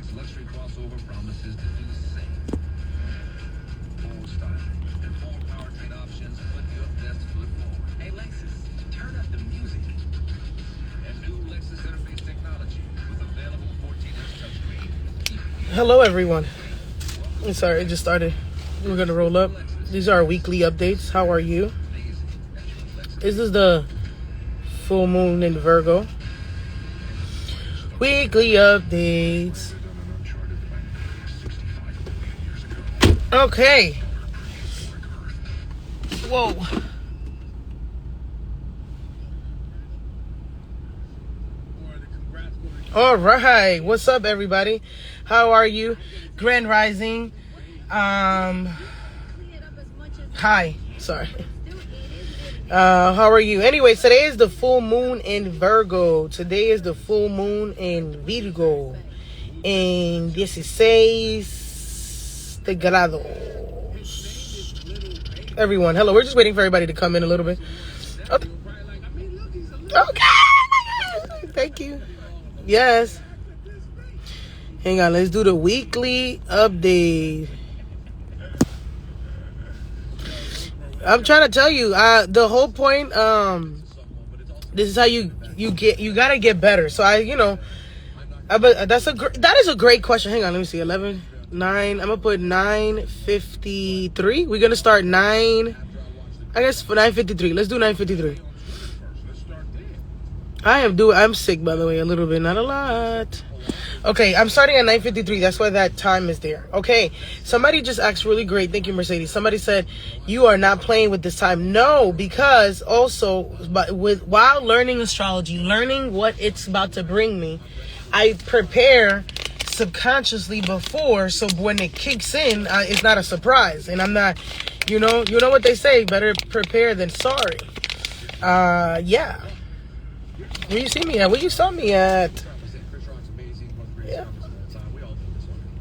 next luxury crossover promises to do the same. Full style and four powertrain options put your best foot forward. Hey Lexus, turn up the music. And new Lexus interface technology with available 14-inch touchscreen. Hello, everyone. I'm sorry, it just started. We're gonna roll up. These are our weekly updates. How are you? This is the full moon in Virgo. Weekly updates. Okay. Whoa. All right. What's up, everybody? How are you? Grand Rising. Hi. Sorry. How are you? Anyways, today is the full moon in Virgo. Today is the full moon in Virgo. En 16 de grados. Everyone, hello. We're just waiting for everybody to come in a little bit. Okay. Thank you. Yes. Hang on. Let's do the weekly update. I'm trying to tell you, the whole point, this is how you gotta get better. So that is a great question. Hang on, let me see. 11, 9, I'm gonna put 9:53. We're gonna start 9:53. Let's do 9:53. I'm sick, by the way, a little bit, not a lot. Okay, I'm starting at 9:53. That's why that time is there. Okay, somebody just asked really great. Thank you, Mercedes. Somebody said, you are not playing with this time. No, because also, while learning astrology, learning what it's about to bring me, I prepare subconsciously before, so when it kicks in, it's not a surprise. And I'm not, you know what they say, better prepare than sorry. Yeah. Where you see me at? Where you saw me at? Yeah.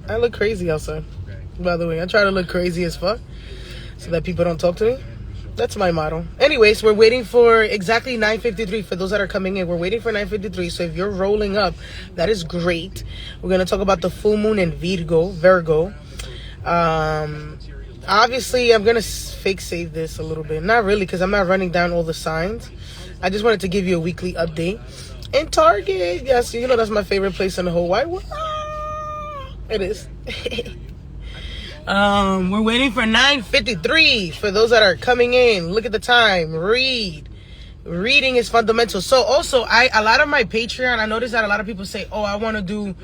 I look crazy outside, by the way. I try to look crazy as fuck so that people don't talk to me. That's my motto. Anyways, we're waiting for exactly 9:53. For those that are coming in, we're waiting for 9:53. So if you're rolling up, that is great. We're going to talk about the full moon in Virgo. Obviously, I'm going to fake save this a little bit. Not really, because I'm not running down all the signs. I just wanted to give you a weekly update. And Target, yes, that's my favorite place in the whole wide world. It is. We're waiting for 9:53. For those that are coming in, look at the time. Reading is fundamental. So also, a lot of my Patreon, I noticed that a lot of people say, oh, I want to do,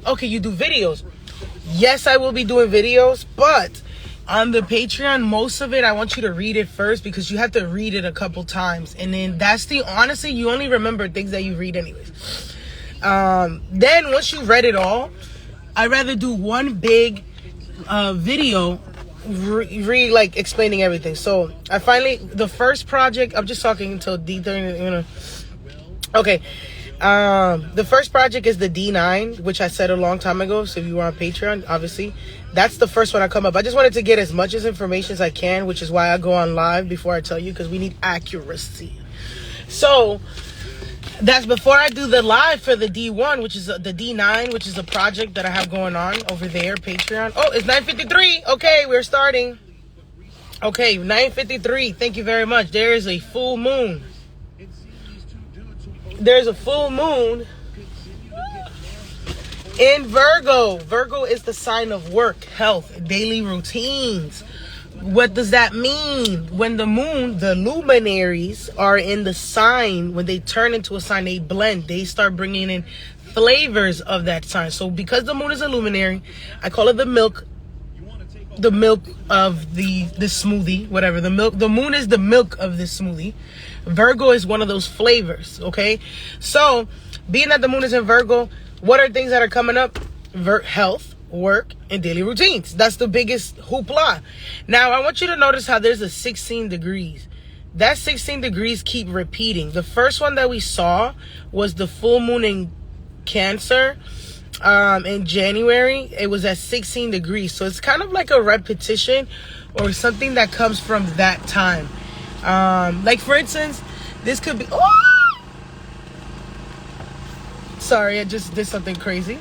okay, you do videos. Yes, I will be doing videos, but on the Patreon, most of it, I want you to read it first, because you have to read it a couple times. And then honestly, you only remember things that you read anyways. Then once you read it all, I'd rather do one big video, like explaining everything. So the first project, I'm just talking until D30, Okay. The first project is the D9, which I said a long time ago. So if you were on Patreon, obviously, that's the first one I come up. I just wanted to get as much information as I can, which is why I go on live before I tell you, because we need accuracy. So that's before I do the live for the D1, which is the D9, which is a project that I have going on over there, Patreon. Oh, it's 9:53. Okay, we're starting. Okay, 9:53. Thank you very much. There is a full moon. There's a full moon in Virgo. Virgo is the sign of work, health, daily routines. What does that mean? When the moon, the luminaries are in the sign, when they turn into a sign, they blend. They start bringing in flavors of that sign. So because the moon is a luminary, I call it the milk of the smoothie, whatever. The moon is the milk of this smoothie. Virgo is one of those flavors, okay? So, being that the moon is in Virgo, what are things that are coming up? Health, work, and daily routines. That's the biggest hoopla. Now, I want you to notice how there's a 16 degrees. That 16 degrees keep repeating. The first one that we saw was the full moon in Cancer. In January, it was at 16 degrees. So it's kind of like a repetition or something that comes from that time. Like for instance, this could be, sorry, I just did something crazy.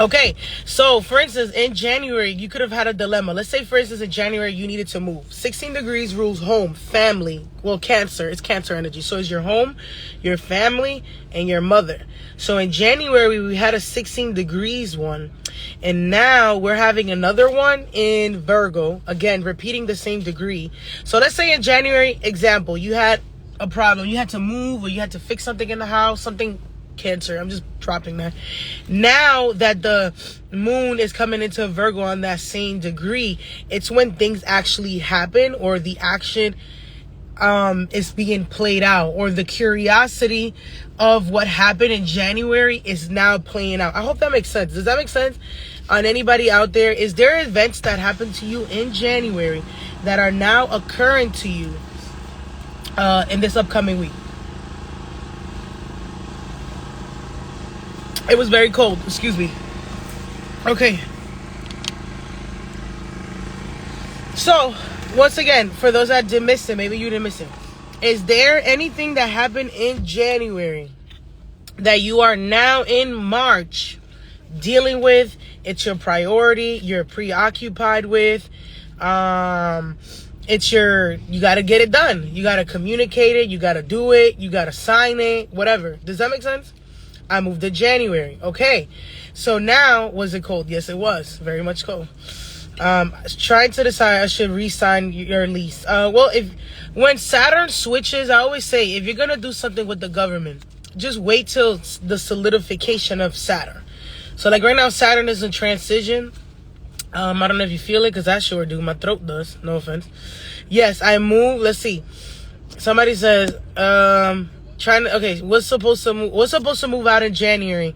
Okay, so for instance, in January, you could have had a dilemma. Let's say, for instance, in January, you needed to move. 16 degrees rules home, family. Well, Cancer, it's Cancer energy. So it's your home, your family, and your mother. So in January, we had a 16 degrees one. And now we're having another one in Virgo. Again, repeating the same degree. So let's say in January, example, you had a problem. You had to move or you had to fix something in the house, something Cancer. I'm just dropping that. Now that the moon is coming into Virgo on that same degree, it's when things actually happen or the action is being played out, or the curiosity of what happened in January is now playing out. I hope that makes sense. Does that make sense on anybody out there? Is there events that happened to you in January that are now occurring to you in this upcoming week? It was very cold. Excuse me. Okay. So, once again, for those that did miss it, maybe you didn't miss it. Is there anything that happened in January that you are now in March dealing with? It's your priority. You're preoccupied with. It's you got to get it done. You got to communicate it. You got to do it. You got to sign it. Whatever. Does that make sense? I moved to January. Okay. So now, was it cold? Yes, it was. Very much cold. Trying to decide I should re-sign your lease. Well, when Saturn switches, I always say, if you're going to do something with the government, just wait till the solidification of Saturn. So like right now, Saturn is in transition. I don't know if you feel it, because I sure do. My throat does. No offense. Yes, I moved. Let's see. Somebody says, what's supposed to move out in January,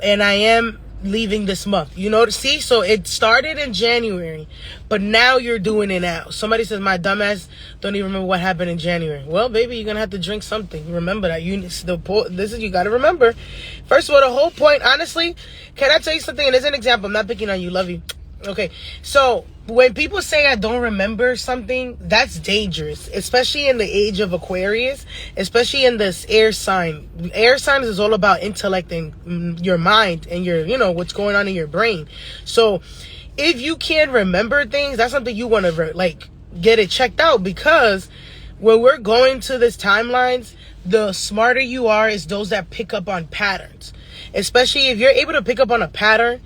and I am leaving this month. You know, see, so it started in January, but now you're doing it now. Somebody says, my dumbass don't even remember what happened in January. Well, baby, you're gonna have to drink something. Remember that. You gotta remember. First of all, the whole point, honestly, can I tell you something? And as an example, I'm not picking on you, love you. Okay, so when people say I don't remember something, that's dangerous, especially in the age of Aquarius, especially in this air sign. Air signs is all about intellect and your mind and your, what's going on in your brain. So if you can't remember things, that's something you want to get it checked out, because when we're going to this timelines, the smarter you are is those that pick up on patterns. Especially if you're able to pick up on a pattern,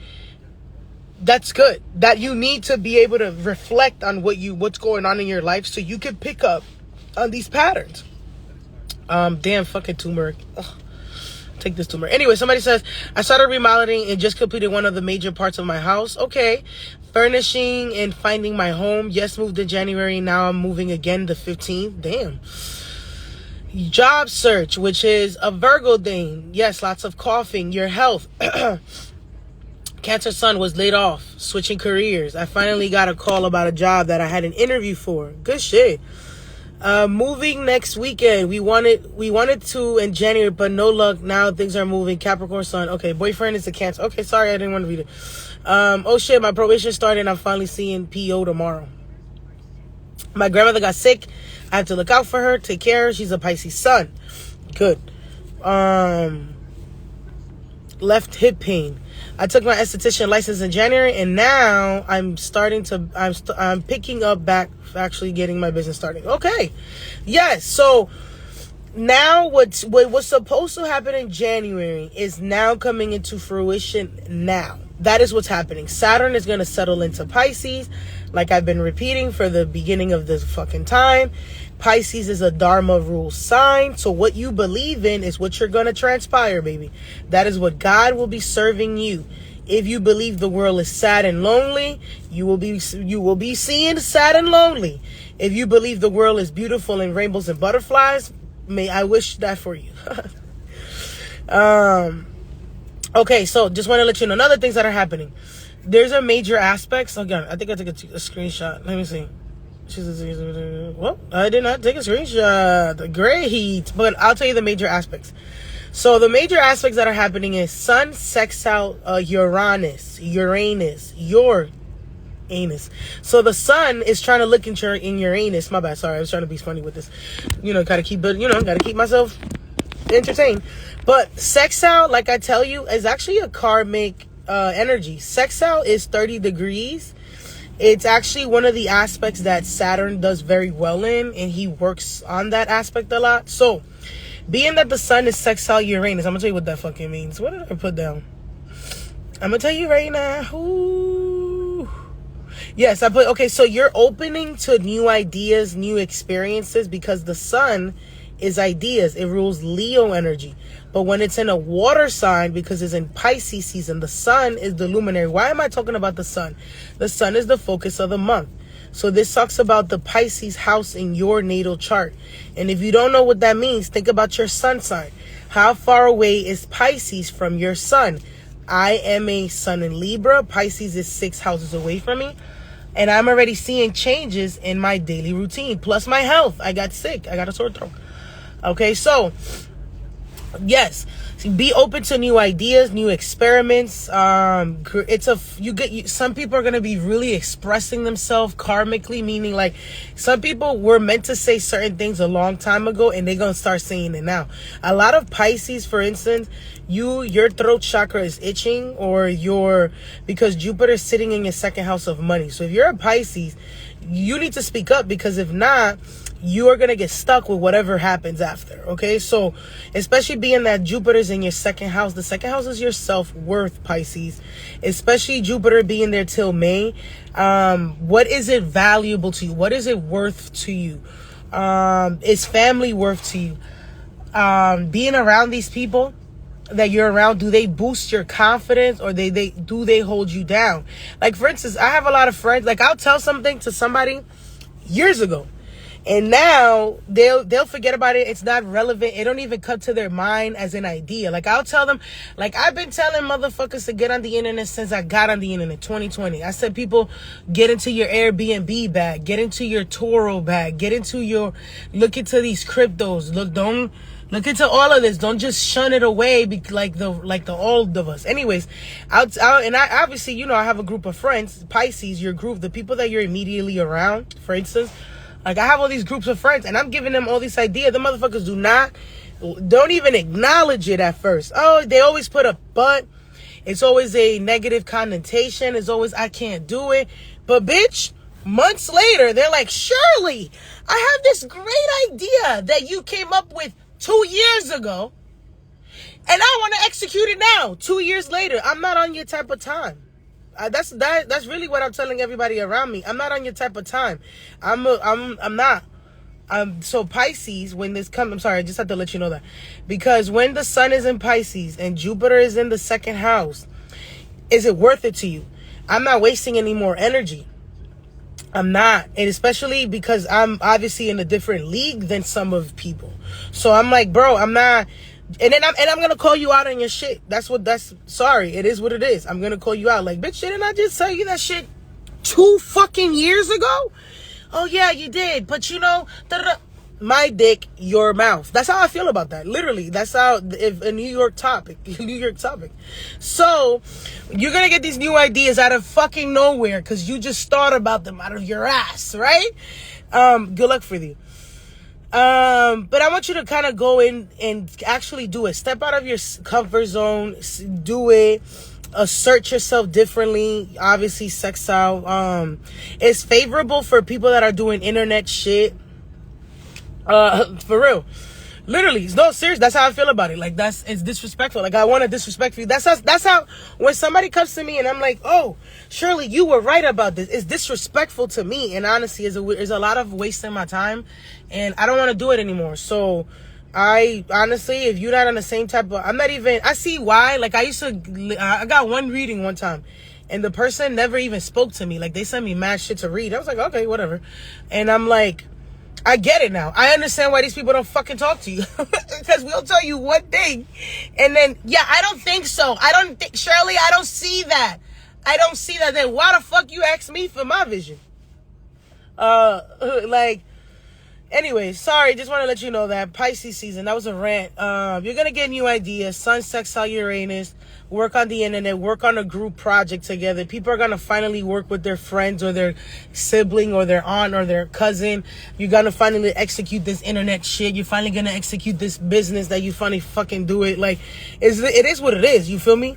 that's good. That you need to be able to reflect on what's going on in your life so you can pick up on these patterns. Damn fucking turmeric. Ugh. Take this turmeric. Anyway, somebody says, I started remodeling and just completed one of the major parts of my house. Okay. Furnishing and finding my home. Yes, moved in January. Now I'm moving again the 15th. Damn. Job search, which is a Virgo thing. Yes, lots of coughing. Your health. Cancer Sun was laid off, switching careers. I finally got a call about a job that I had an interview for. Good shit. Moving next weekend. We wanted to in January, but no luck. Now things are moving. Capricorn Sun. Okay, boyfriend is a Cancer. Okay, sorry, I didn't want to read it. Oh shit, my probation started. I'm finally seeing PO tomorrow. My grandmother got sick. I have to look out for her, take care of her. She's a Pisces Sun. Good. Left hip pain. I took my esthetician license in January, and now I'm picking up back, actually getting my business started. Okay. Yes. So now what's supposed to happen in January is now coming into fruition now. That is what's happening. Saturn is going to settle into Pisces, like I've been repeating for the beginning of this fucking time. Pisces is a Dharma rule sign. So what you believe in is what you're going to transpire, baby. That is what God will be serving you. If you believe the world is sad and lonely, you will be seeing sad and lonely. If you believe the world is beautiful and rainbows and butterflies, may I wish that for you. Okay, so just want to let you know other things that are happening. There's a major aspects. Again, I think I took a screenshot. Let me see. Well, I did not take a screenshot. Great. But I'll tell you the major aspects. So the major aspects that are happening is Sun sextile Uranus. Your anus. So the Sun is trying to look in your anus. My bad. Sorry, I was trying to be funny with this. Gotta keep myself entertained. But sextile, like I tell you, is actually a karmic energy. Sextile is 30 degrees. It's actually one of the aspects that Saturn does very well in, and he works on that aspect a lot. So, being that the sun is sextile Uranus, I'm gonna tell you what that fucking means. What did I put down? I'm gonna tell you right now. Ooh. Yes, I put, okay, so you're opening to new ideas, new experiences, because the sun is ideas. It rules Leo energy. But when it's in a water sign, because it's in Pisces season, the sun is the luminary. Why am I talking about the sun? The sun is the focus of the month. So this talks about the Pisces house in your natal chart. And if you don't know what that means, think about your sun sign. How far away is Pisces from your sun? I am a sun in Libra. Pisces is 6 houses away from me. And I'm already seeing changes in my daily routine. Plus my health. I got sick. I got a sore throat. Okay, so yes, be open to new ideas, new experiments. Some people are gonna be really expressing themselves karmically, meaning like some people were meant to say certain things a long time ago, and they're gonna start saying it now. A lot of Pisces, for instance, your throat chakra is itching, because Jupiter is sitting in your second house of money. So if you're a Pisces, you need to speak up, because if not, you are going to get stuck with whatever happens after. Okay, so especially being that Jupiter's in your second house, the second house is your self-worth, Pisces, especially Jupiter being there till May. What is it valuable to you? What is it worth to you? Is family worth to you? Being around these people that you're around, do they boost your confidence, or do they hold you down? Like, for instance, I have a lot of friends, like I'll tell something to somebody years ago, and now they'll forget about it. It's not relevant. It don't even come to their mind as an idea. Like, I'll tell them, like, I've been telling motherfuckers to get on the internet since I got on the internet, 2020. I said, people, get into your Airbnb bag, get into your Toro bag, look into these cryptos. Look into all of this. Don't just shun it away like the old of us. Anyways, I obviously, you know, I have a group of friends, Pisces, your group, the people that you're immediately around, for instance. Like, I have all these groups of friends, and I'm giving them all these ideas. The motherfuckers don't even acknowledge it at first. Oh, they always put a but. It's always a negative connotation. It's always, I can't do it. But bitch, months later, they're like, Shirley, I have this great idea that you came up with 2 years ago, and I want to execute it now. 2 years later, I'm not on your type of time. That's really what I'm telling everybody around me. I'm not on your type of time. I'm not. So Pisces, when this comes, I'm sorry, I just have to let you know that, because when the sun is in Pisces and Jupiter is in the second house, is it worth it to you? I'm not wasting any more energy. I'm not. And especially because I'm obviously in a different league than some of people. So I'm like, bro, I'm not. And I'm gonna call you out on your shit. Sorry, it is what it is. I'm gonna call you out. Like, bitch, didn't I just tell you that shit 2 fucking years ago? Oh yeah, you did. But you know, my dick, your mouth. That's how I feel about that. Literally, that's how, if a New York topic. So you're gonna get these new ideas out of fucking nowhere because you just thought about them out of your ass, right? Good luck for you. But I want you to kind of go in and actually do it. Step out of your comfort zone. Do it. Assert yourself differently. Obviously, sextile. It's favorable for people that are doing internet shit. For real. Literally, no, serious. That's how I feel about it. Like, it's disrespectful. Like, I want to disrespect you. That's how, when somebody comes to me and I'm like, oh, Shirley, you were right about this. It's disrespectful to me. And honestly, is a lot of wasting my time. And I don't want to do it anymore. So, honestly, if you're not on the same type of, I see why. Like, I got one reading one time. And the person never even spoke to me. Like, they sent me mad shit to read. I was like, okay, whatever. And I'm like, I get it now. I understand why these people don't fucking talk to you. Because we'll tell you one thing. And then, yeah, I don't think so. Shirley, I don't see that. I don't see that. Then why the fuck you ask me for my vision? Anyway, sorry. Just want to let you know that Pisces season, that was a rant. You're going to get new ideas. Sun, sextile, Uranus. Work on the internet. Work on a group project together. People are going to finally work with their friends or their sibling or their aunt or their cousin. You're going to finally execute this internet shit. You're finally going to execute this business that you finally fucking do it. Like, it is what it is. You feel me?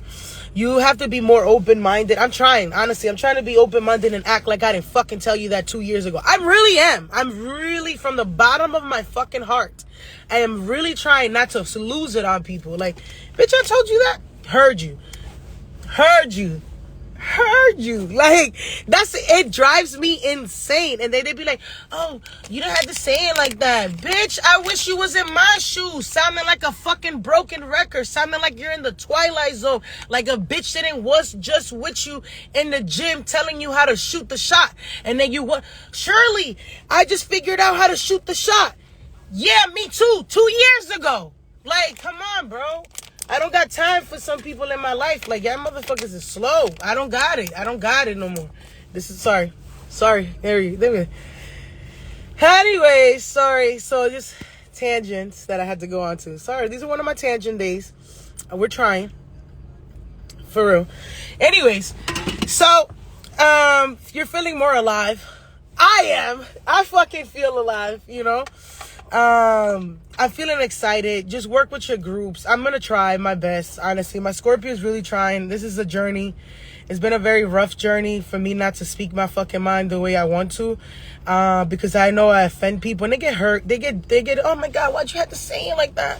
You have to be more open-minded. I'm trying, honestly. I'm trying to be open-minded and act like I didn't fucking tell you that 2 years ago. I really am. I'm really, from the bottom of my fucking heart, I am really trying not to lose it on people. Like, bitch, I told you that. Heard you. Like, it drives me insane. And they be like, oh, you don't have to say it like that. Bitch, I wish you was in my shoes, sounding like a fucking broken record, sounding like you're in the Twilight Zone, like a bitch sitting was just with you in the gym telling you how to shoot the shot. And then you want, Shirley, I just figured out how to shoot the shot. Yeah, me too, 2 years ago. Like, come on, bro. I don't got time for some people in my life. Like, y'all motherfuckers is slow. I don't got it no more. This is, sorry. Anyways, sorry. So, just tangents that I had to go on to. Sorry, these are one of my tangent days. We're trying. For real. Anyways, so, you're feeling more alive. I am. I fucking feel alive, you know? I'm feeling excited. Just work with your groups. I'm gonna try my best, honestly. My Scorpio is really trying. This is a journey. It's been a very rough journey for me not to speak my fucking mind the way I want to, because I know I offend people and they get hurt. They get, oh my God, why'd you have to say it like that?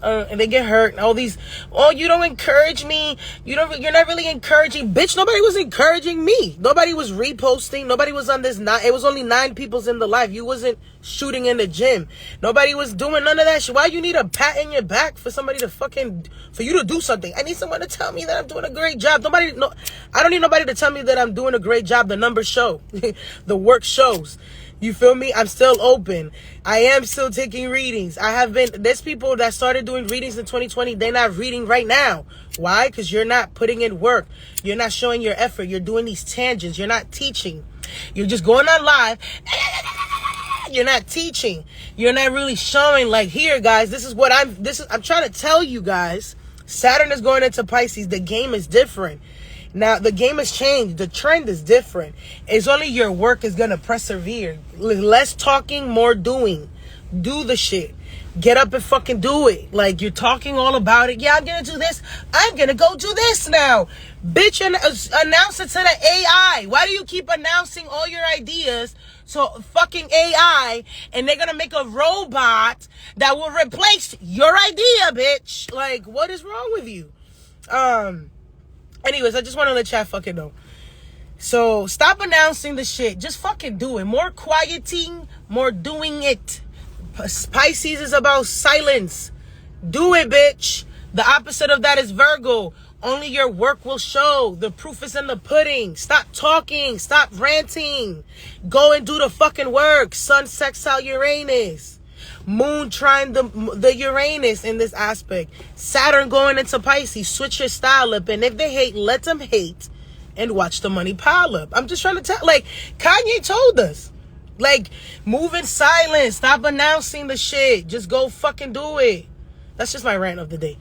And they get hurt. And all these, oh, you don't encourage me. You're not really encouraging. Bitch, nobody was encouraging me. Nobody was reposting. Nobody was on this. It was only 9 people's in the live. You wasn't shooting in the gym. Nobody was doing none of that shit. Why you need a pat in your back for somebody to for you to do something? I need someone to tell me that I'm doing a great job. I don't need nobody to tell me that I'm doing a great job. The numbers show. The work shows. You feel me? I'm still open. I am still taking readings. There's people that started doing readings in 2020. They're not reading right now. Why? Because you're not putting in work. You're not showing your effort. You're doing these tangents. You're not teaching. You're just going on live. You're not teaching. You're not really showing, like, here, guys, I'm trying to tell you guys. Saturn is going into Pisces. The game is different. Now, the game has changed. The trend is different. It's only your work is going to persevere. Less talking, more doing. Do the shit. Get up and fucking do it. Like, you're talking all about it. Yeah, I'm going to do this. I'm going to go do this now. Bitch, announce it to the AI. Why do you keep announcing all your ideas to fucking AI, and they're going to make a robot that will replace your idea, bitch? Like, what is wrong with you? Anyways, I just want to let y'all fucking know. So, stop announcing the shit. Just fucking do it. More quieting, more doing it. Pisces is about silence. Do it, bitch. The opposite of that is Virgo. Only your work will show. The proof is in the pudding. Stop talking. Stop ranting. Go and do the fucking work. Sun sextile Uranus. Moon trying the Uranus in this aspect. Saturn going into Pisces. Switch your style up. And if they hate, let them hate. And watch the money pile up. I'm just trying to tell. Like, Kanye told us. Like, move in silence. Stop announcing the shit. Just go fucking do it. That's just my rant of the day.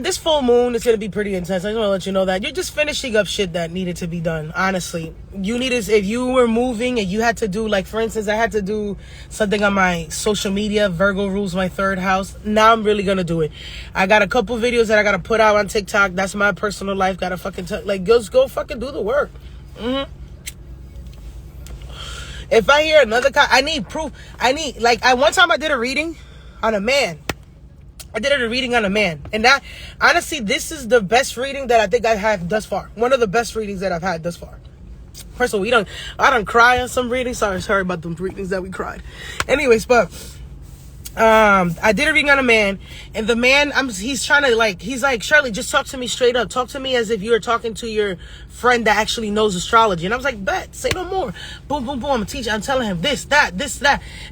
This full moon is going to be pretty intense. I just want to let you know that. You're just finishing up shit that needed to be done, honestly. If you were moving and you had to do, like, for instance, I had to do something on my social media. Virgo rules my 3rd house. Now I'm really going to do it. I got a couple videos that I got to put out on TikTok. That's my personal life. Got to fucking, go fucking do the work. If I hear another I need proof. One time I did a reading on a man. And that, honestly, this is the best reading that I think I've had thus far. One of the best readings that I've had thus far. First of all, I don't cry on some readings. Sorry about them readings that we cried. Anyways, but I did a reading on a man, and the man, he's trying to, he's like, Shirley, just talk to me straight up. Talk to me as if you were talking to your friend that actually knows astrology. And I was like, bet, say no more. Boom, boom, boom. I'm telling him this, that.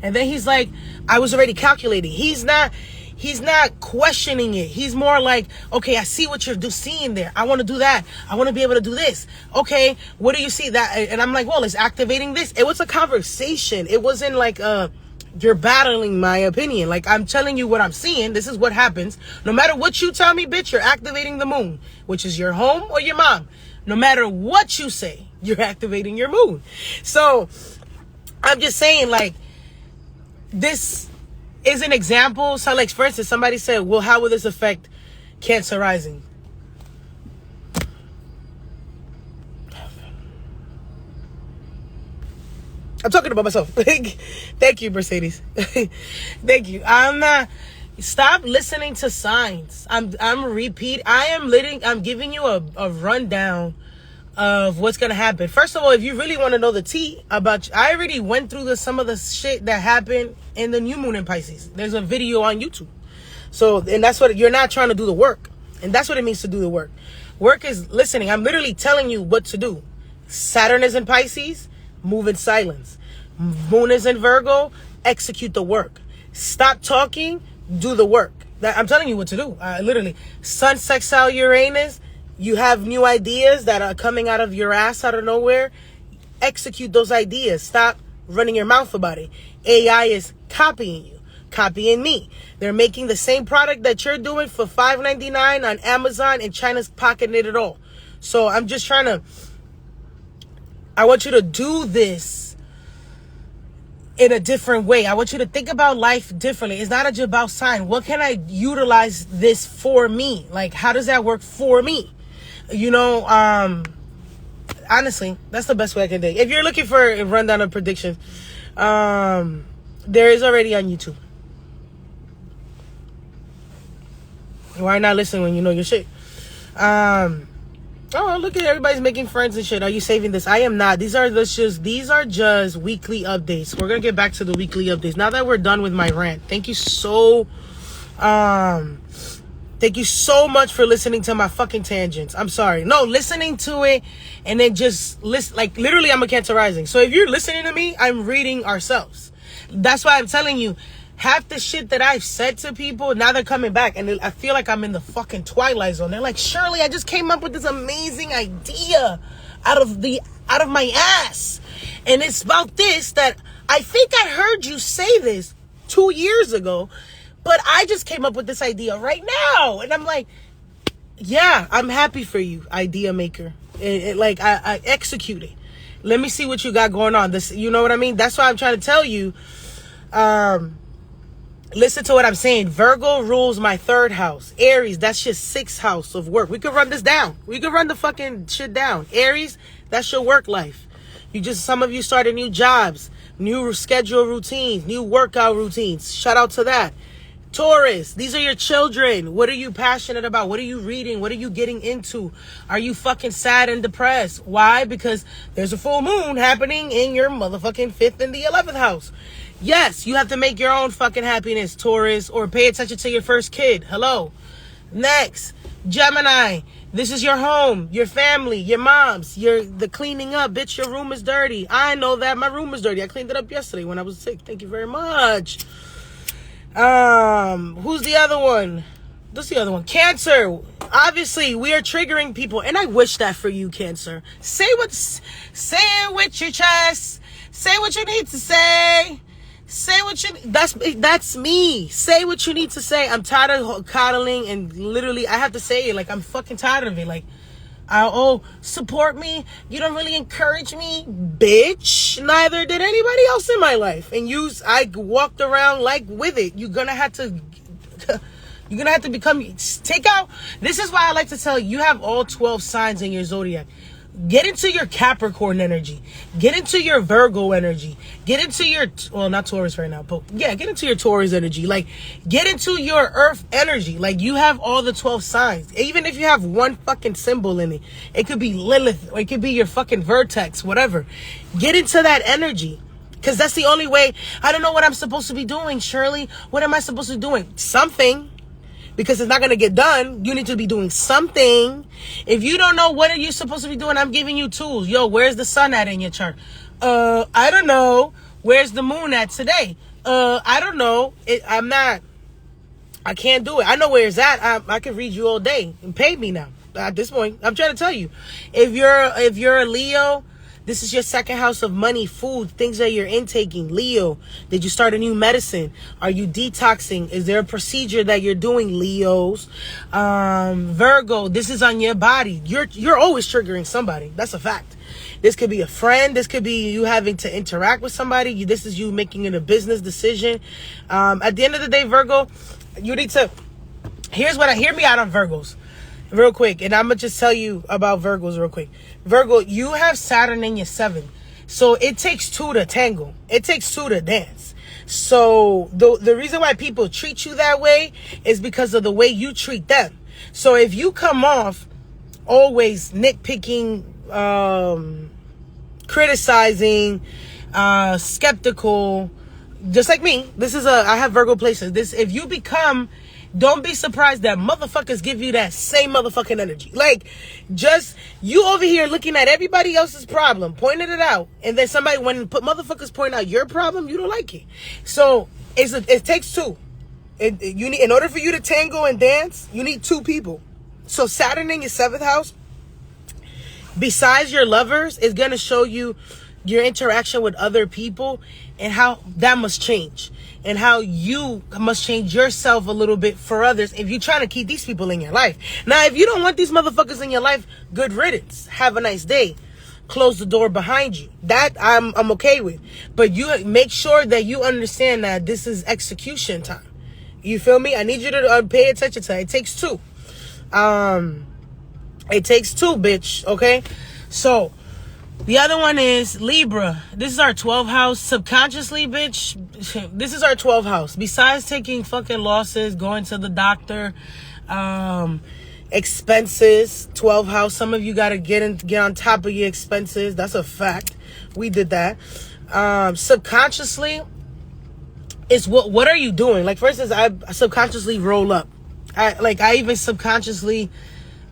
And then he's like, I was already calculating. He's not questioning it. He's more like, okay, I see what you're seeing there. I want to do that. I want to be able to do this. Okay, what do you see that? And I'm like, well, it's activating this. It was a conversation. It wasn't like, you're battling my opinion. Like, I'm telling you what I'm seeing. This is what happens. No matter what you tell me, bitch, you're activating the moon, which is your home or your mom. No matter what you say, you're activating your moon. So I'm just saying, like, this is an example. So, like, for instance, somebody said, well, how will this affect Cancer rising? I'm talking about myself. Thank you, Mercedes. Thank you. Stop listening to signs. I'm giving you a rundown of what's gonna happen. First of all, if you really want to know the tea about, I already went through some of the shit that happened in the new moon in Pisces. There's a video on YouTube. So, and that's what, you're not trying to do the work. And that's what it means to do the work. Work is listening. I'm literally telling you what to do. Saturn is in Pisces, move in silence. Moon is in Virgo, execute the work. Stop talking, do the work. I'm telling you what to do. Literally. Sun sextile Uranus, you have new ideas that are coming out of your ass out of nowhere. Execute those ideas. Stop running your mouth about it. AI is copying you, copying me. They're making the same product that you're doing for $5.99 on Amazon, and China's pocketing it all. So I'm just I want you to do this in a different way. I want you to think about life differently. It's not about sign. What can I utilize this for me? Like, how does that work for me? You know, honestly, that's the best way I can think. If you're looking for a rundown of predictions, there is already on YouTube. Why not listen when you know your shit? Oh, look at everybody's making friends and shit. Are you saving this? I am not. These are just weekly updates. We're gonna get back to the weekly updates now that we're done with my rant. Thank you so much for listening to my fucking tangents. I'm sorry. No, listening to it and then just listen. Like, literally, I'm a Cancer rising. So if you're listening to me, I'm reading ourselves. That's why I'm telling you, half the shit that I've said to people, now they're coming back. And I feel like I'm in the fucking Twilight Zone. They're like, Shirley, I just came up with this amazing idea out of my ass. And it's about this, that I think I heard you say this 2 years ago, but I just came up with this idea right now. And I'm like, yeah, I'm happy for you, idea maker. I execute it. Let me see what you got going on. This, you know what I mean? That's why I'm trying to tell you. Listen to what I'm saying. Virgo rules my 3rd house. Aries, that's your 6th house of work. We could run this down. We could run the fucking shit down. Aries, that's your work life. Some of you started new jobs, new schedule routines, new workout routines. Shout out to that. Taurus, these are your children. What are you passionate about? What are you reading? What are you getting into? Are you fucking sad and depressed? Why? Because there's a full moon happening in your motherfucking 5th and the 11th house. Yes, you have to make your own fucking happiness, Taurus, or pay attention to your first kid. Hello. Next, Gemini. This is your home, your family, your mom's, the cleaning up. Bitch, your room is dirty. I know that. My room is dirty. I cleaned it up yesterday when I was sick. Thank you very much. Who's the other one? What's the other one? Cancer. Obviously, we are triggering people, and I wish that for you, Cancer. Say it with your chest. Say what you need to say. Say what you, that's me. Say what you need to say. I'm tired of coddling, and literally I have to say it. Like, I'm fucking tired of it. Like, support me. You don't really encourage me, bitch. Neither did anybody else in my life. And I walked around like with it. You're gonna have to become, take out. This is why I like to tell you have all 12 signs in your zodiac. Get into your Capricorn energy. Get into your Virgo energy. Get into your, well, not Taurus right now, but yeah, get into your Taurus energy. Like, get into your Earth energy. Like, you have all the 12 signs. Even if you have one fucking symbol in it, it could be Lilith, or it could be your fucking vertex, whatever. Get into that energy. Because that's the only way. I don't know what I'm supposed to be doing, Shirley. What am I supposed to be doing? Something. Because it's not going to get done. You need to be doing something. If you don't know what are you supposed to be doing, I'm giving you tools. Yo, where's the sun at in your chart? I don't know. Where's the moon at today? I don't know. I can't do it. I know where it's at. I can read you all day and pay me now. At this point, I'm trying to tell you. If you're a Leo, this is your 2nd house of money, food, things that you're intaking. Leo, did you start a new medicine? Are you detoxing? Is there a procedure that you're doing, Leos? Virgo, this is on your body. You're always triggering somebody. That's a fact. This could be a friend. This could be you having to interact with somebody. This is you making it a business decision. At the end of the day, Virgo, you need to, hear me out on Virgos. Real quick, and I'm going to just tell you about Virgos real quick. Virgo, you have Saturn in your 7th. So it takes two to tango. It takes two to dance. So the reason why people treat you that way is because of the way you treat them. So if you come off always nitpicking, criticizing, skeptical, just like me, I have Virgo places. If you become, don't be surprised that motherfuckers give you that same motherfucking energy. Like, just, you over here looking at everybody else's problem, pointing it out, and then somebody, when motherfuckers point out your problem, you don't like it. So, it takes two. You need, in order for you to tango and dance, you need two people. So, Saturn in your 7th house, besides your lovers, is going to show you your interaction with other people and how that must change, and how you must change yourself a little bit for others if you're trying to keep these people in your life. Now, if you don't want these motherfuckers in your life, good riddance. Have a nice day. Close the door behind you. That I'm okay with. But you make sure that you understand that this is execution time. You feel me? I need you to pay attention to it. It takes two. It takes two, bitch. Okay? So, the other one is Libra. This is our 12th house. Subconsciously, bitch, this is our 12th house. Besides taking fucking losses, going to the doctor, expenses, 12th house. Some of you got to get on top of your expenses. That's a fact. We did that. Subconsciously, it's what are you doing? Like, for instance, I subconsciously roll up. I even subconsciously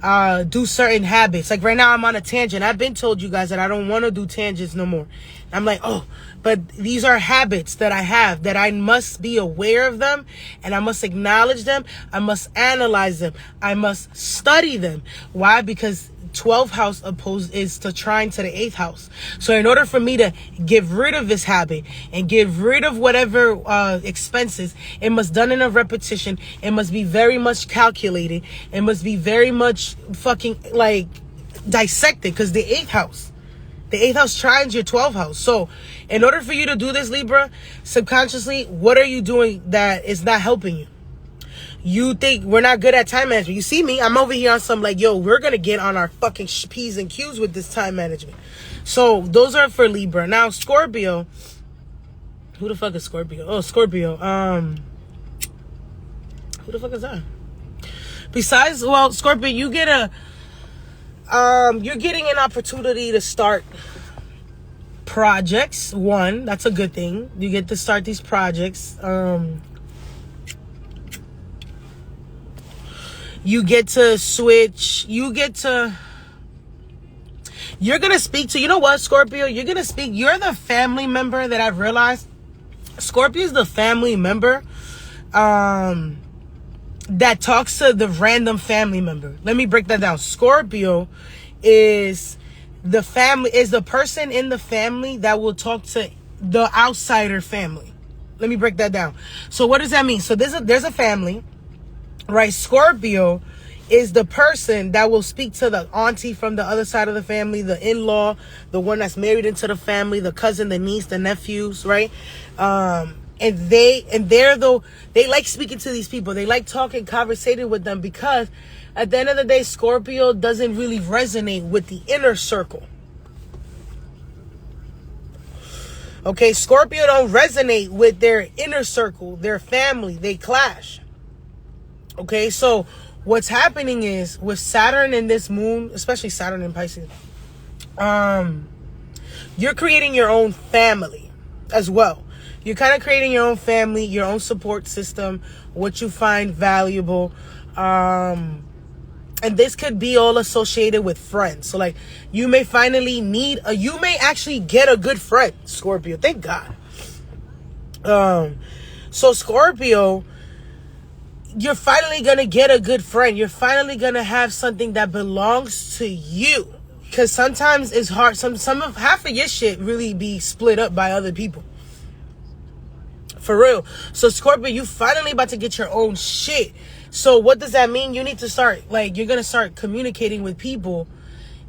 do certain habits. Like right now I'm on a tangent. I've been told you guys that I don't want to do tangents no more. I'm like, oh, but these are habits that I have, that I must be aware of them, and I must acknowledge them. I must analyze them. I must study them. Why? Because 12th house opposed is to trine to the 8th house. So in order for me to get rid of this habit and get rid of whatever expenses, it must done in a repetition. It must be very much calculated. It must be very much fucking like dissected, because the 8th house trines your 12th house. So in order for you to do this, Libra, subconsciously, what are you doing that is not helping you? You think we're not good at time management. You see me, I'm over here on some like, yo, we're going to get on our fucking P's and Q's with this time management. So those are for Libra. Now, Scorpio. Who the fuck is Scorpio? Oh, Scorpio. Who the fuck is that? Besides, well, Scorpio, you get you're getting an opportunity to start projects. One, that's a good thing. You get to start these projects. You get to switch. You're going to speak to, you know what, Scorpio? You're the family member that I've realized. Scorpio is the family member that talks to the random family member. Let me break that down. Scorpio is the person in the family that will talk to the outsider family. Let me break that down. So what does that mean? So there's a family. Right, Scorpio is the person that will speak to the auntie from the other side of the family, the in-law, the one that's married into the family, the cousin, the niece, the nephews, right? And they like speaking to these people. They like talking, conversating with them, because at the end of the day, Scorpio doesn't really resonate with the inner circle. Okay, Scorpio don't resonate with their inner circle, their family. They clash. Okay, so what's happening is with Saturn and this moon, especially Saturn in Pisces, you're creating your own family as well. You're kind of creating your own family, your own support system, what you find valuable. And this could be all associated with friends. So like you may actually get a good friend, Scorpio. Thank God. So Scorpio, you're finally going to get a good friend. You're finally going to have something that belongs to you. Because sometimes it's hard. Half of your shit really be split up by other people. For real. So Scorpio, you finally about to get your own shit. So what does that mean? You need to start, you're going to start communicating with people.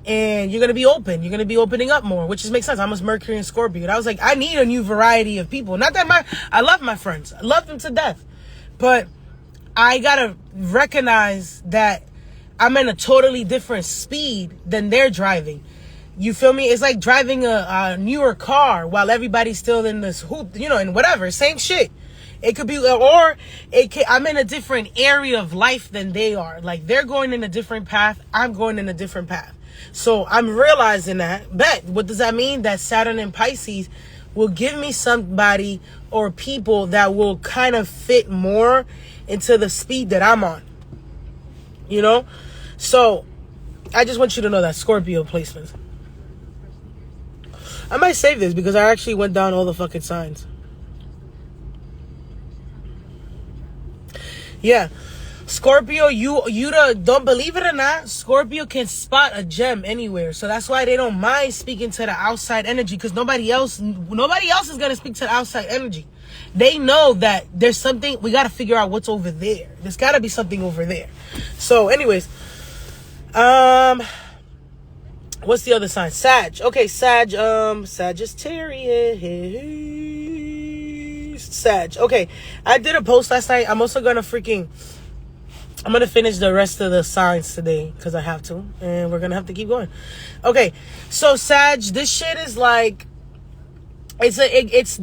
And you're going to be open. You're going to be opening up more, which just makes sense. I'm a Mercury and Scorpio. And I was like, I need a new variety of people. Not that I love my friends. I love them to death. But I gotta recognize that I'm in a totally different speed than they're driving. You feel me? It's like driving a newer car while everybody's still in this hoop, you know, and whatever. Same shit. It could be, or I'm in a different area of life than they are. Like, they're going in a different path. I'm going in a different path. So I'm realizing that. Bet, what does that mean? That Saturn and Pisces will give me somebody or people that will kind of fit more into the speed that I'm on. You know? So I just want you to know that Scorpio placements. I might save this because I actually went down all the fucking signs. Yeah. Scorpio, you don't believe it or not, Scorpio can spot a gem anywhere. So that's why they don't mind speaking to the outside energy, because nobody else is going to speak to the outside energy. They know that there's something, we got to figure out what's over there. There's got to be something over there. So anyways, what's the other sign? Sag. Okay, Sag, Sagittarius. Sag. Okay, I did a post last night. I'm also going to I'm going to finish the rest of the signs today because I have to. And we're going to have to keep going. Okay. So, Sag, this shit is like, it's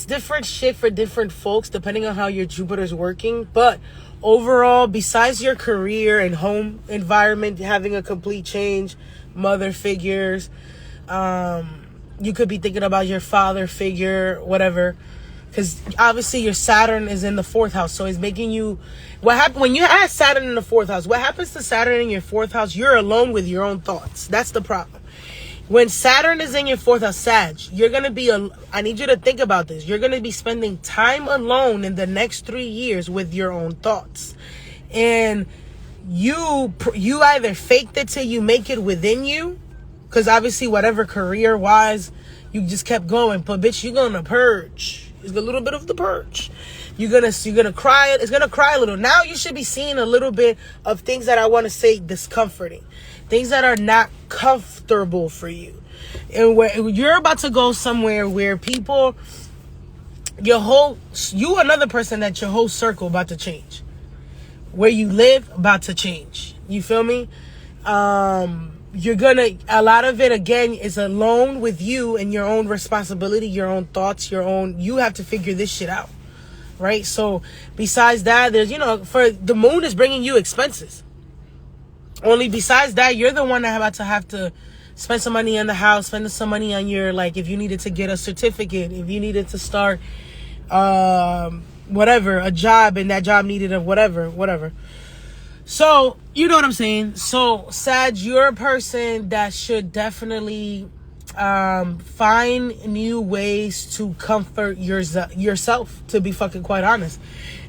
different shit for different folks depending on how your Jupiter's working. But overall, besides your career and home environment having a complete change, mother figures, you could be thinking about your father figure, whatever. Because obviously your Saturn is in the 4th house. So it's making you... What happens when you have Saturn in the 4th house? What happens to Saturn in your 4th house? You're alone with your own thoughts. That's the problem. When Saturn is in your 4th house, Sag, you're going to be... I need you to think about this. You're going to be spending time alone in the next 3 years with your own thoughts. And you either faked it till you make it within you. Because obviously whatever career-wise, you just kept going. But bitch, you're going to purge. It's a little bit of the purge. You're gonna cry. It's gonna cry a little. Now you should be seeing a little bit of things that I want to say discomforting, things that are not comfortable for you, and where you're about to go somewhere where people, another person that your whole circle about to change, where you live about to change. You feel me? You're gonna, a lot of it again is alone with you and your own responsibility, your own thoughts, you have to figure this shit out, right? So besides that, there's, for the moon is bringing you expenses. Only besides that, you're the one that about to have to spend some money on the house, spend some money on your, like, if you needed to get a certificate, if you needed to start, whatever, a job, and that job needed a whatever. So, you know what I'm saying? So, Sag, you're a person that should definitely find new ways to comfort yourself, to be fucking quite honest,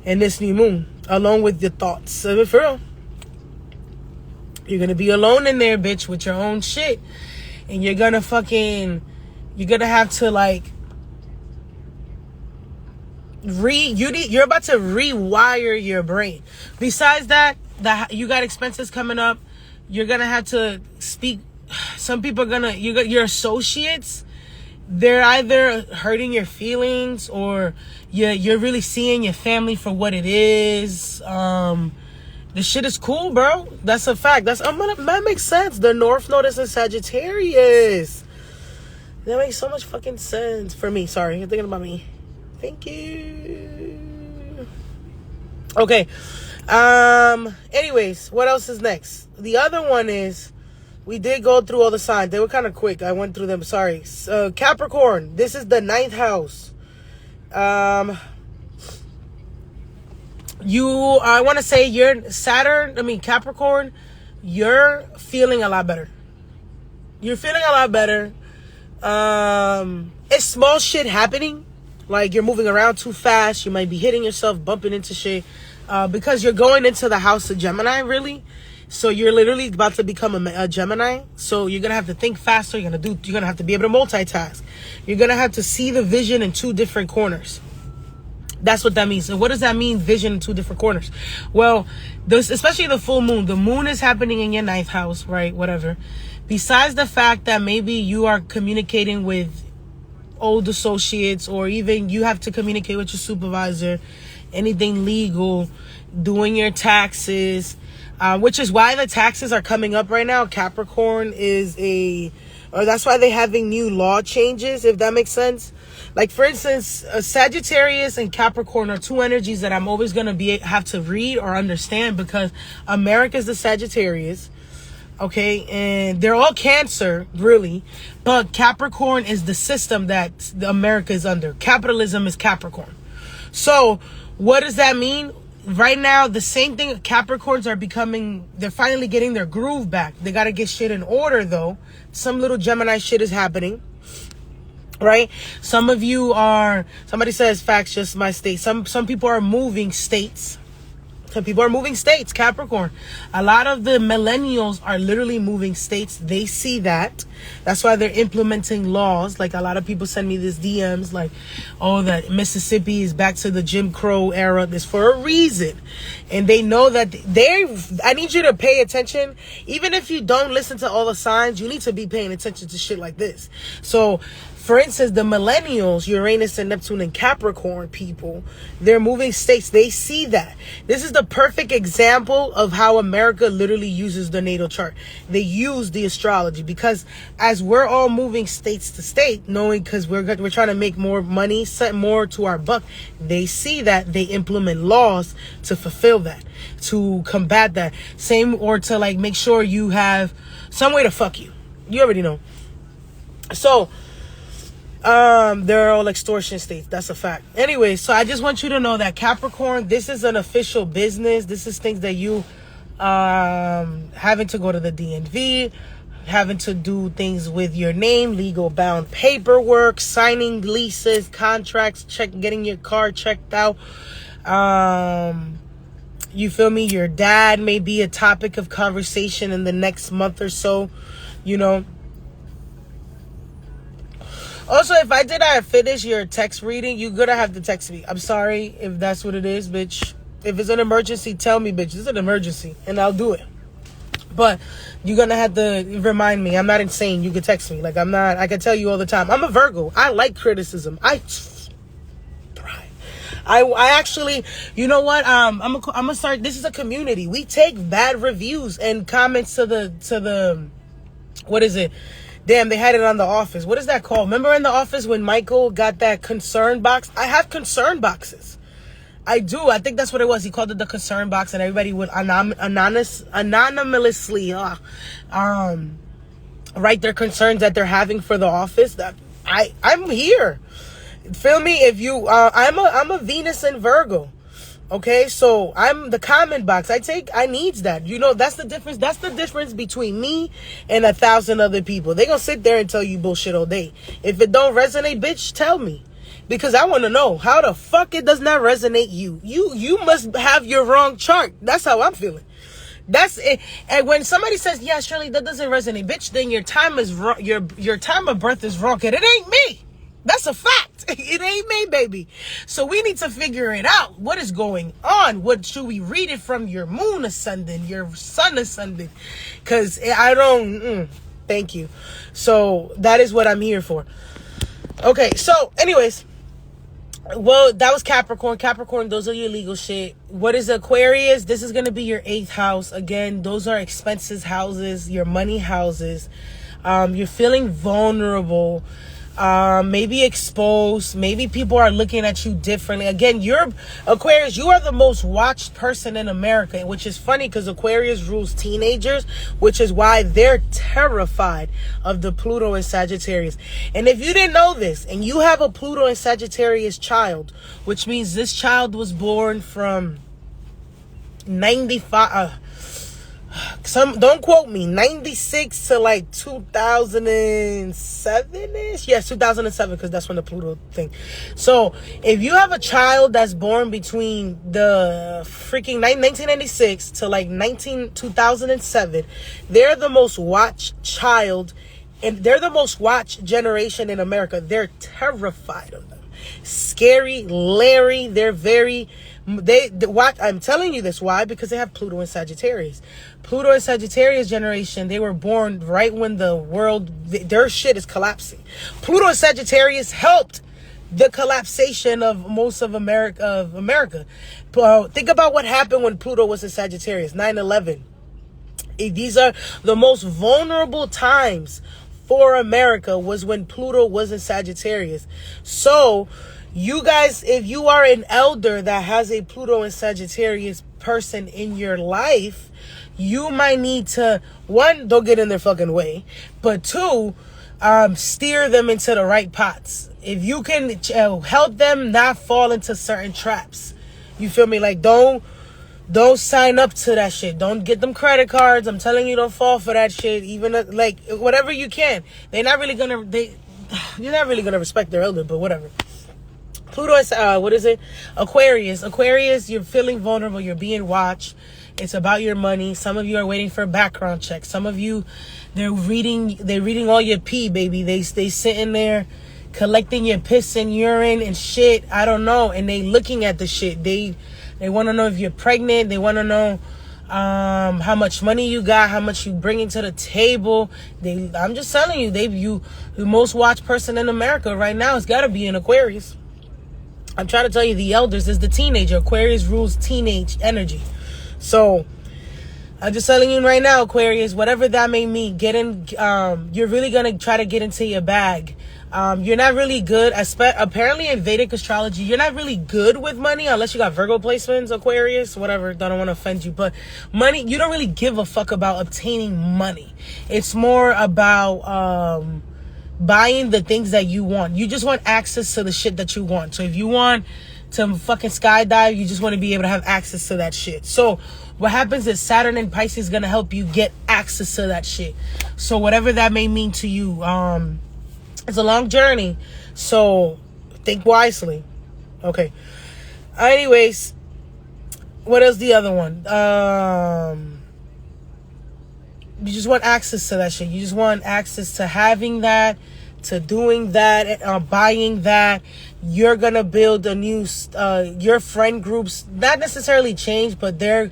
in this new moon, along with your thoughts. So, for real, you're going to be alone in there, bitch, with your own shit. And you're going to have to, like, you're about to rewire your brain. Besides that, you got expenses coming up. You're gonna have to speak. Some people are your associates, they're either hurting your feelings or you're really seeing your family for what it is. This shit is cool, bro. That's a fact. That makes sense. The North Node is in Sagittarius. That makes so much fucking sense for me. Sorry, you're thinking about me. Thank you. Okay. Anyways, what else is next? The other one is, we did go through all the signs. They were kind of quick. I went through them. Sorry. Capricorn. This is the 9th house. I want to say Capricorn, you're feeling a lot better. You're feeling a lot better. It's small shit happening. Like, you're moving around too fast. You might be hitting yourself, bumping into shit. Because you're going into the house of Gemini, really. So you're literally about to become a Gemini. So you're going to have to think faster. You're going to have to be able to multitask. You're going to have to see the vision in 2 different corners. That's what that means. So what does that mean, vision in 2 different corners? Well, especially the full moon. The moon is happening in your 9th house, right? Whatever. Besides the fact that maybe you are communicating with old associates, or even you have to communicate with your supervisor, anything legal, doing your taxes, which is why the taxes are coming up right now. Capricorn is a or that's why they're having new law changes, if that makes sense. Like, for instance, Sagittarius and Capricorn are two energies that I'm always going to have to read or understand, because America's the Sagittarius, okay? And they're all Cancer, really. But Capricorn is the system that America is under. Capitalism is Capricorn. So what does that mean? Right now, the same thing. Capricorns they're finally getting their groove back. They got to get shit in order, though. Some little Gemini shit is happening. Right? Somebody says facts, just my state. Some people are moving states. Some people are moving states, Capricorn. A lot of the millennials are literally moving states. They see that. That's why they're implementing laws. Like, a lot of people send me these DMs like, oh, that Mississippi is back to the Jim Crow era. This for a reason. And they know that I need you to pay attention. Even if you don't listen to all the signs, you need to be paying attention to shit like this. So, for instance, the millennials, Uranus and Neptune and Capricorn people, they're moving states. They see that. This is the perfect example of how America literally uses the natal chart. They use the astrology, because as we're all moving states to state, knowing, because we're trying to make more money, set more to our buck, they see that, they implement laws to fulfill that, to combat that. Same, or to like make sure you have some way to fuck you. You already know. So, they're all extortion states. That's a fact. Anyway, so I just want you to know that Capricorn, this is an official business. This is things that you having to go to the DMV, having to do things with your name, legal bound paperwork, signing leases, contracts, getting your car checked out. You feel me? Your dad may be a topic of conversation in the next month or so, you know. Also, if I did not finish your text reading, you're gonna have to text me. I'm sorry if that's what it is, bitch. If it's an emergency, tell me, bitch. It's an emergency, and I'll do it. But you're gonna have to remind me. I'm not insane. You can text me. Like, I'm not. I can tell you all the time. I'm a Virgo. I like criticism. I thrive. I actually, you know what? I'm gonna start. This is a community. We take bad reviews and comments to the what is it? Damn, they had it on The Office. What is that called? Remember in The Office when Michael got that concern box? I have concern boxes. I do. I think that's what it was. He called it the concern box, and everybody would anonymously write their concerns that they're having for The Office. That I'm here. Feel me? If you, I'm a Venus and Virgo. Okay, so I'm the comment box. I needs that. You know, that's the difference. That's the difference between me and 1,000 other people. They gonna sit there and tell you bullshit all day. If it don't resonate, bitch, tell me. Because I want to know how the fuck it does not resonate you. You must have your wrong chart. That's how I'm feeling. That's it. And when somebody says, yeah, Shirley, that doesn't resonate, bitch, then your time is wrong. Your time of birth is wrong. And it ain't me. That's a fact. It ain't me, baby. So we need to figure it out. What is going on? What should we read it from? Your moon ascendant, your sun ascendant? Because I don't. Thank you. So that is what I'm here for. Okay. So, anyways. Well, that was Capricorn. Capricorn, those are your legal shit. What is Aquarius? This is going to be your 8th house. Again, those are expenses houses, your money houses. You're feeling vulnerable. Maybe exposed. Maybe people are looking at you differently. Again, you're Aquarius. You are the most watched person in America, which is funny because Aquarius rules teenagers, which is why they're terrified of the Pluto and Sagittarius. And if you didn't know this, and you have a Pluto and Sagittarius child, which means this child was born from 95. Don't quote me, 96 to like 2007-ish. Yes, 2007, because that's when the Pluto thing. So if you have a child that's born between the freaking 1996 to like 2007, they're the most watched child, and they're the most watched generation in America. They're terrified of them. Scary, Larry. They're very. I'm telling you this. Why? Because they have Pluto and Sagittarius. Pluto and Sagittarius generation, they were born right when the world, their shit is collapsing. Pluto and Sagittarius helped the collapsation of most of America. Think about what happened when Pluto was in Sagittarius, 9/11. These are the most vulnerable times for America was when Pluto was in Sagittarius. So you guys, if you are an elder that has a Pluto and Sagittarius person in your life, you might need to, one, don't get in their fucking way, but two, steer them into the right pots. If you can help them not fall into certain traps, you feel me? Like, don't sign up to that shit. Don't get them credit cards. I'm telling you, don't fall for that shit. Even like whatever you can. You're not really gonna respect their elder, but whatever. Pluto is what is it? Aquarius. Aquarius, you're feeling vulnerable. You're being watched. It's about your money. Some of you are waiting for a background check. Some of you, they're reading all your pee, baby. They sitting there collecting your piss and urine and shit. I don't know. And they looking at the shit. They want to know if you're pregnant. They want to know how much money you got, how much you bringing to the table. I'm just telling you, the most watched person in America right now has got to be an Aquarius. I'm trying to tell you, the elders is the teenager. Aquarius rules teenage energy. So I'm just telling you right now, Aquarius, whatever that may mean, you're really going to try to get into your bag. You're not really good. Apparently in Vedic astrology, you're not really good with money unless you got Virgo placements, Aquarius, whatever. Don't want to offend you. But money, you don't really give a fuck about obtaining money. It's more about buying the things that you want. You just want access to the shit that you want. So if you want to fucking skydive, you just want to be able to have access to that shit. So what happens is Saturn in Pisces is going to help you get access to that shit. So whatever that may mean to you, it's a long journey, so think wisely. Okay. Anyways, what else? The other one. You just want access to that shit. You just want access to having that, to doing that, buying that. You're gonna build a new. Your friend groups not necessarily change, but there's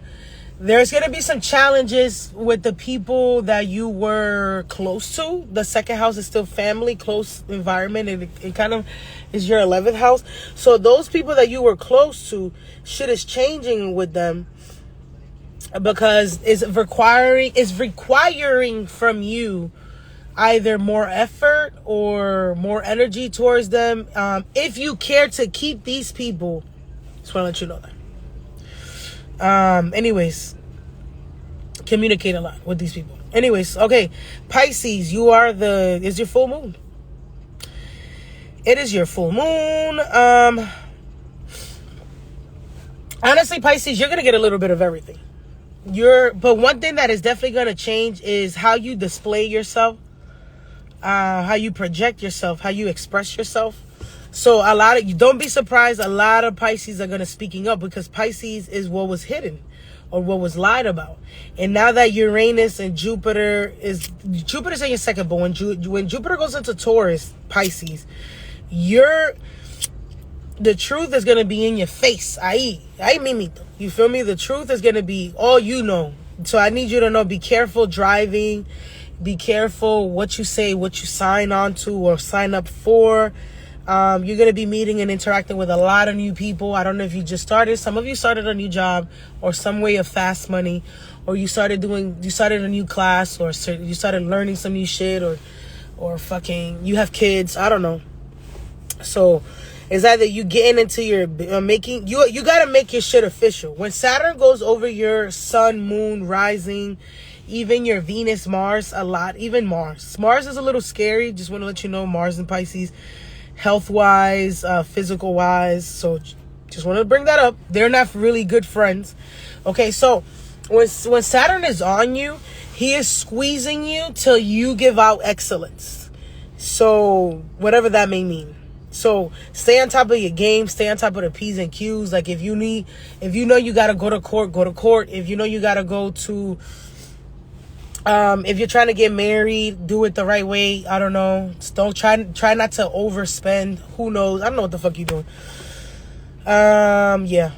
going to be some challenges with the people that you were close to. The second house is still family, close environment. It kind of is your 11th house. So those people that you were close to, shit is changing with them because it's requiring from you either more effort or more energy towards them. If you care to keep these people, just want to let you know that. Anyways, communicate a lot with these people. Anyways, okay, Pisces, is your full moon. It is your full moon. Honestly, Pisces, you're gonna get a little bit of everything. But one thing that is definitely gonna change is how you display yourself, how you project yourself, how you express yourself. So don't be surprised, a lot of Pisces are going to speaking up because Pisces is what was hidden or what was lied about. And now that Uranus and Jupiter's in your second, but when Jupiter goes into Taurus, Pisces, the truth is going to be in your face. Ahí mimito. You feel me? The truth is going to be all you know. So I need you to know, be careful driving, be careful what you say, what you sign on to or sign up for. You're going to be meeting and interacting with a lot of new people. I don't know if you just started. Some of you started a new job or some way of fast money, or you started a new class, or you started learning some new shit, or fucking you have kids. I don't know. So it's either you getting into your making, you got to make your shit official. When Saturn goes over your sun, moon, rising, even your Venus, Mars, a lot, even Mars. Mars is a little scary. Just want to let you know, Mars and Pisces, health-wise, physical-wise. So just want to bring that up. They're not really good friends. Okay, so when Saturn is on you, he is squeezing you till you give out excellence. So whatever that may mean. So stay on top of your game. Stay on top of the P's and Q's. Like if you know you got to go to court, go to court. If you know you got to go to... if you're trying to get married, do it the right way. I don't know. Just don't try not to overspend. Who knows? I don't know what the fuck you're doing. Yeah.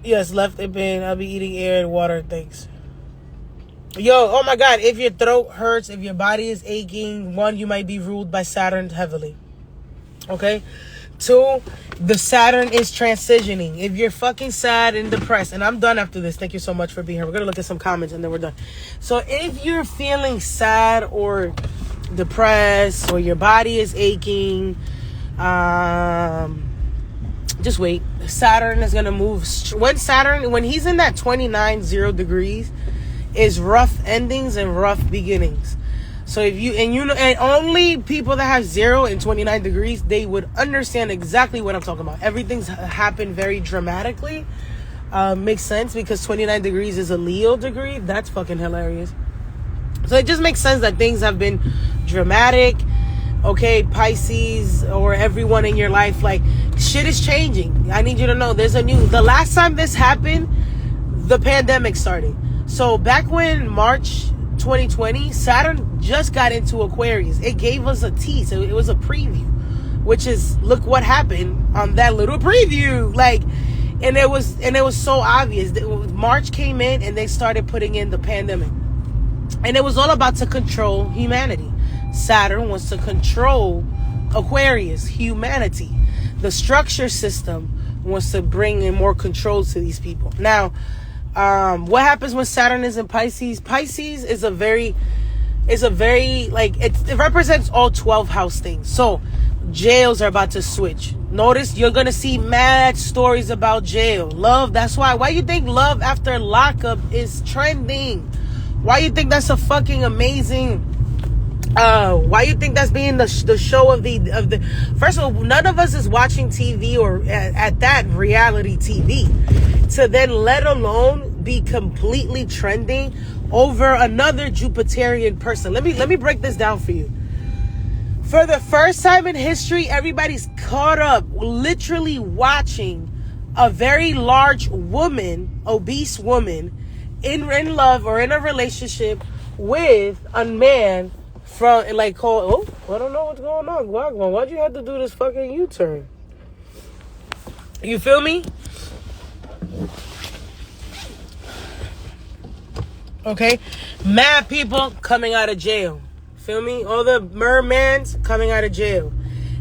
Yes, left it been. I'll be eating air and water. Thanks. Yo, oh my God. If your throat hurts, if your body is aching, one, you might be ruled by Saturn heavily. Okay? Two, the Saturn is transitioning. If you're fucking sad and depressed, and I'm done after this. Thank you so much for being here. We're going to look at some comments and then we're done. So if you're feeling sad or depressed or your body is aching, just wait. Saturn is going to move. When he's in that 0 degrees, is rough endings and rough beginnings. So if you and only people that have 0 and 29 degrees, they would understand exactly what I'm talking about. Everything's happened very dramatically. Makes sense because 29 degrees is a Leo degree. That's fucking hilarious. So it just makes sense that things have been dramatic. Okay, Pisces or everyone in your life, like shit is changing. I need you to know the last time this happened, the pandemic started. So back when March 2020, Saturn just got into Aquarius. It gave us a tease. It was a preview, which is look what happened on that little preview. And it was so obvious. March came in and they started putting in the pandemic, and it was all about to control humanity. Saturn wants to control Aquarius, humanity. The structure system wants to bring in more control to these people. Now, what happens when Saturn is in Pisces? Pisces is a very it represents all 12 house things. So jails are about to switch. Notice you're gonna see mad stories about jail. Love, that's why you think love after lockup is trending. Why you think that's a fucking amazing why you think that's being the show of the first of all, none of us is watching TV or at that reality TV to then let alone be completely trending over another Jupiterian person. Let me break this down for you. For the first time in history, everybody's caught up literally watching a very large woman, obese woman, in love or in a relationship with a man from I don't know what's going on. Why'd you have to do this fucking U-turn? You feel me? Okay, mad people coming out of jail. Feel me? All the mermans coming out of jail.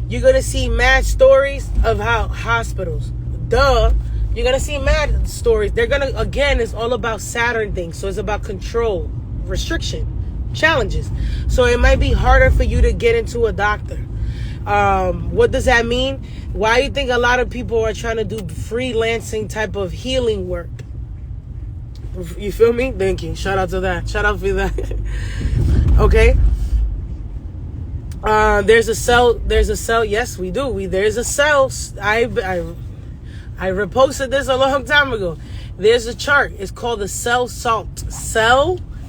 You're gonna see mad stories of how hospitals. Duh. You're gonna see mad stories. They're gonna, again, it's all about Saturn things. So it's about control, restriction, challenges. So it might be harder for you to get into a doctor. What does that mean? Why do you think a lot of people are trying to do freelancing type of healing work? You feel me? Thank you. Shout out to that. Shout out for that. Okay. There's a cell. Yes, we do. There's a cell. I reposted this a long time ago. There's a chart. It's called the cell salt.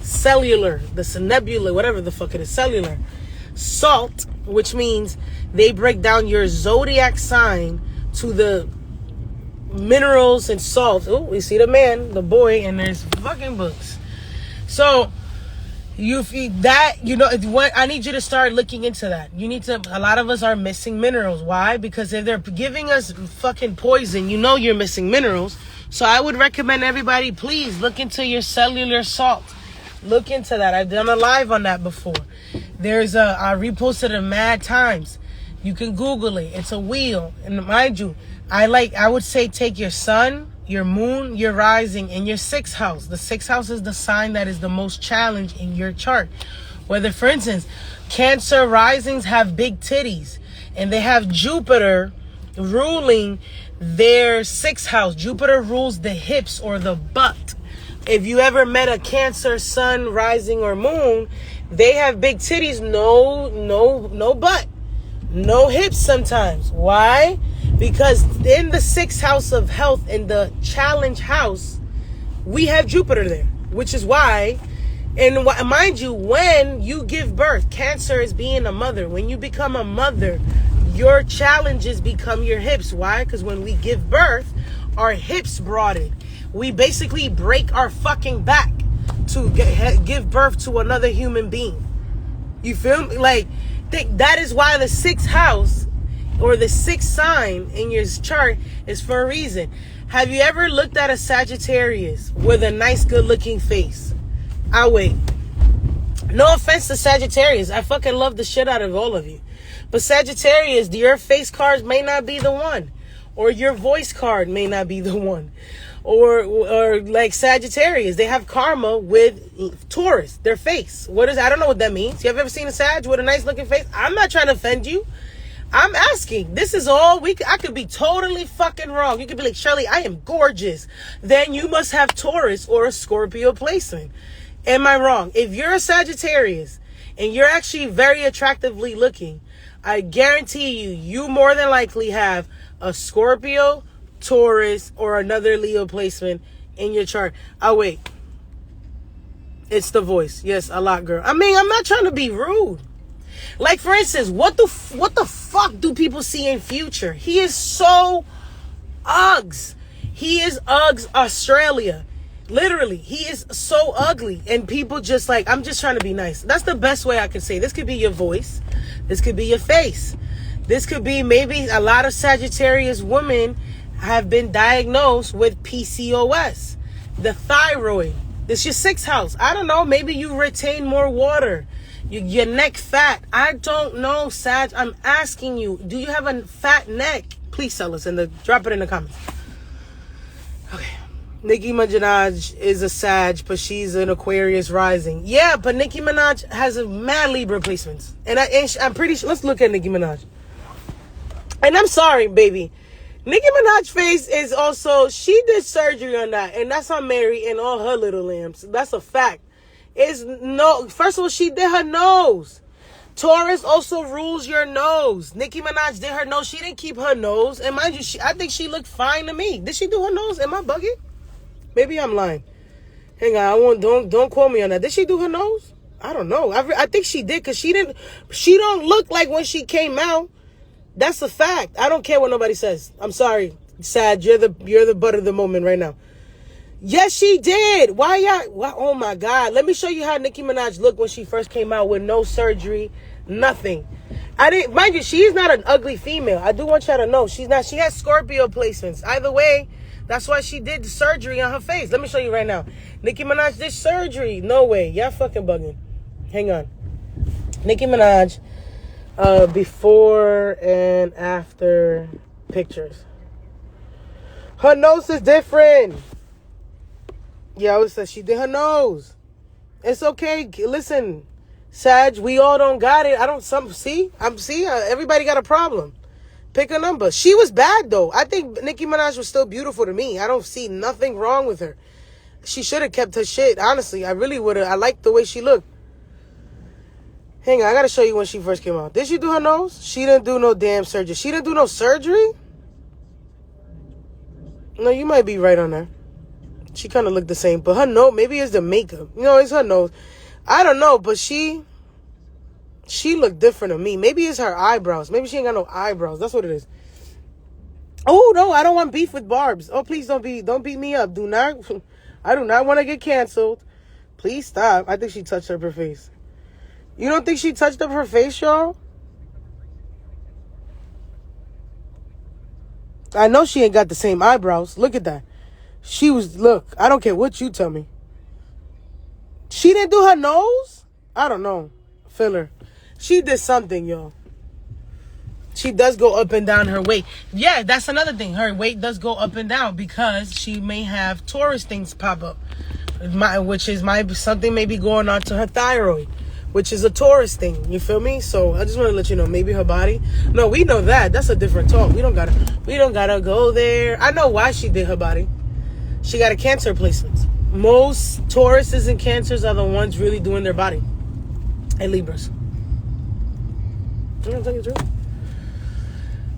Cellular. The nebula, whatever the fuck it is. Cellular. Salt, which means they break down your zodiac sign to the minerals and salts. Oh, we see the man, the boy, and there's fucking books. So you feed that, I need you to start looking into that. A lot of us are missing minerals. Why? Because if they're giving us fucking poison, you're missing minerals. So I would recommend everybody, please look into your cellular salt. Look into that. I've done a live on that before. I reposted it mad times. You can Google it. It's a wheel. And mind you, I would say take your sun, your moon, your rising, and your 6th house. The 6th house is the sign that is the most challenged in your chart. Whether, for instance, Cancer risings have big titties, and they have Jupiter ruling their 6th house. Jupiter rules the hips or the butt. If you ever met a Cancer sun, rising, or moon, they have big titties, no butt, no hips sometimes. Why? Because in the 6th house of health, in the challenge house, we have Jupiter there, which is why, and mind you, when you give birth, Cancer is being a mother. When you become a mother, your challenges become your hips. Why? Because when we give birth, our hips broaden. We basically break our fucking back to give birth to another human being. You feel me? That is why the 6th house or the 6th sign in your chart is for a reason. Have you ever looked at a Sagittarius with a nice, good-looking face? I'll wait. No offense to Sagittarius. I fucking love the shit out of all of you. But Sagittarius, your face cards may not be the one, or your voice card may not be the one, or like Sagittarius, they have karma with Taurus, their face. What is? I don't know what that means. You have ever seen a Sag with a nice looking face? I'm not trying to offend you. I'm asking. This is all I could be totally fucking wrong. You could be like, Shirley, I am gorgeous. Then you must have Taurus or a Scorpio placement. Am I wrong? If you're a Sagittarius and you're actually very attractively looking, I guarantee you more than likely have a Scorpio, Taurus, or another Leo placement in your chart. Oh, wait. It's the voice. Yes, a lot, girl. I mean, I'm not trying to be rude. Like, for instance, what the fuck do people see in Future? He is so Uggs. He is Uggs Australia. Literally, he is so ugly. And people just like, I'm just trying to be nice. That's the best way I can say. This could be your voice. This could be your face. This could be maybe a lot of Sagittarius women have been diagnosed with PCOS, the thyroid. This is your sixth house. I don't know. Maybe you retain more water. Your neck fat. I don't know, Sag. I'm asking you. Do you have a fat neck? Please tell us drop it in the comments. Okay. Nicki Minaj is a Sag, but she's an Aquarius rising. Yeah, but Nicki Minaj has a mad Libra placements. And I'm pretty sure. Let's look at Nicki Minaj. And I'm sorry, baby. Nicki Minaj's face is also, she did surgery on that. And that's on Mary and all her little lambs. That's a fact. First of all, she did her nose. Taurus also rules your nose. Nicki Minaj did her nose. She didn't keep her nose. And mind you, I think she looked fine to me. Did she do her nose? Am I bugging? Maybe I'm lying. Hang on, don't quote me on that. Did she do her nose? I don't know. I think she did, because she don't look like when she came out. That's a fact. I don't care what nobody says. I'm sorry, Sad. You're the butt of the moment right now. Yes, she did. Why y'all? Oh my God. Let me show you how Nicki Minaj looked when she first came out with no surgery, nothing. Mind you, she's not an ugly female. I do want y'all to know she's not. She has Scorpio placements. Either way, that's why she did the surgery on her face. Let me show you right now. Nicki Minaj did surgery. No way. Y'all fucking bugging. Hang on. Nicki Minaj, before and after pictures. Her nose is different. Yeah, I would say she did her nose. It's okay. Listen, Sag, we all don't got it. Everybody got a problem. Pick a number. She was bad, though. I think Nicki Minaj was still beautiful to me. I don't see nothing wrong with her. She should have kept her shit, honestly. I really would have. I liked the way she looked. Hang on, I gotta show you when she first came out. Did she do her nose? She didn't do no damn surgery. She didn't do no surgery? No, you might be right on that. She kind of looked the same, but her nose, maybe it's the makeup. It's her nose. I don't know, but she looked different to me. Maybe it's her eyebrows. Maybe she ain't got no eyebrows. That's what it is. Oh, no, I don't want beef with Barbs. Oh, please don't beat me up. I do not want to get canceled. Please stop. I think she touched up her face. You don't think she touched up her face, y'all? I know she ain't got the same eyebrows. Look at that. Look, I don't care what you tell me. She didn't do her nose? I don't know. Filler. She did something, y'all. She does go up and down her weight. Yeah, that's another thing. Her weight does go up and down because she may have Taurus things pop up. Something may be going on to her thyroid, which is a Taurus thing. You feel me? So I just want to let you know, maybe her body. No, we know that. That's a different talk. We don't gotta go there. I know why she did her body. She got a Cancer placement. Most Tauruses and Cancers are the ones really doing their body. And Libras. I'm gonna tell you the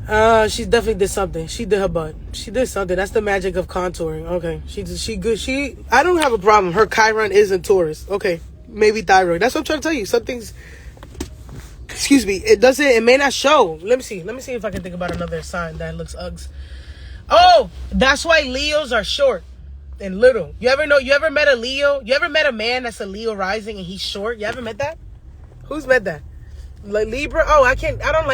truth. She definitely did something. She did her butt. She did something. That's the magic of contouring. Okay. She good. I don't have a problem. Her Chiron is in Taurus. Okay. Maybe thyroid. That's what I'm trying to tell you. Something's, excuse me. It may not show. Let me see if I can think about another sign that looks Uggs. Oh, that's why Leos are short and little. You ever met a Leo? You ever met a man that's a Leo rising and he's short? You ever met that? Who's met that? Like Libra? Oh, I don't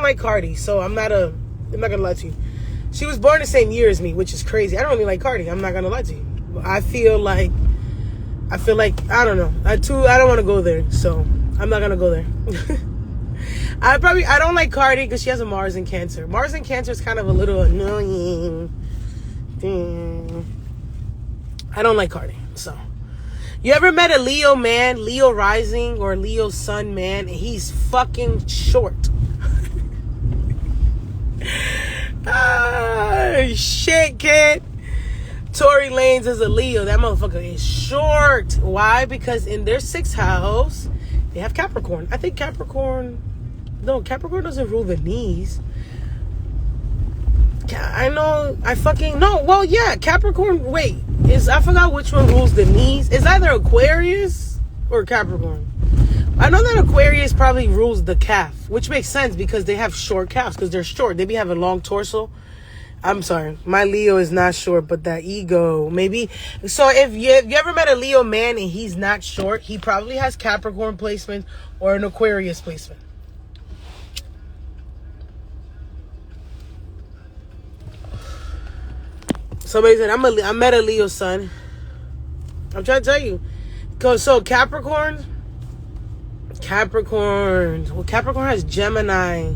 like Cardi, so I'm not gonna lie to you. She was born the same year as me, which is crazy. I don't really like Cardi. I'm not gonna lie to you. I feel like I don't know. I don't want to go there, so I'm not gonna go there. I don't like Cardi because she has a Mars in Cancer. Mars in Cancer is kind of a little annoying. I don't like Cardi. So, you ever met a Leo man, Leo rising or Leo sun man, and he's fucking short? Shit, kid. Tory Lanez is a Leo. That motherfucker is short. Why? Because in their sixth house, they have Capricorn. I think Capricorn doesn't rule the knees. Capricorn, wait. I forgot which one rules the knees. It's either Aquarius or Capricorn. I know that Aquarius probably rules the calf, which makes sense because they have short calves because they're short. They be having long torso. I'm sorry. My Leo is not short, but that ego, maybe. So if you ever met a Leo man and he's not short, he probably has Capricorn placement or an Aquarius placement. Somebody said, I met a Leo son. I'm trying to tell you. So Capricorn. Well, Capricorn has Gemini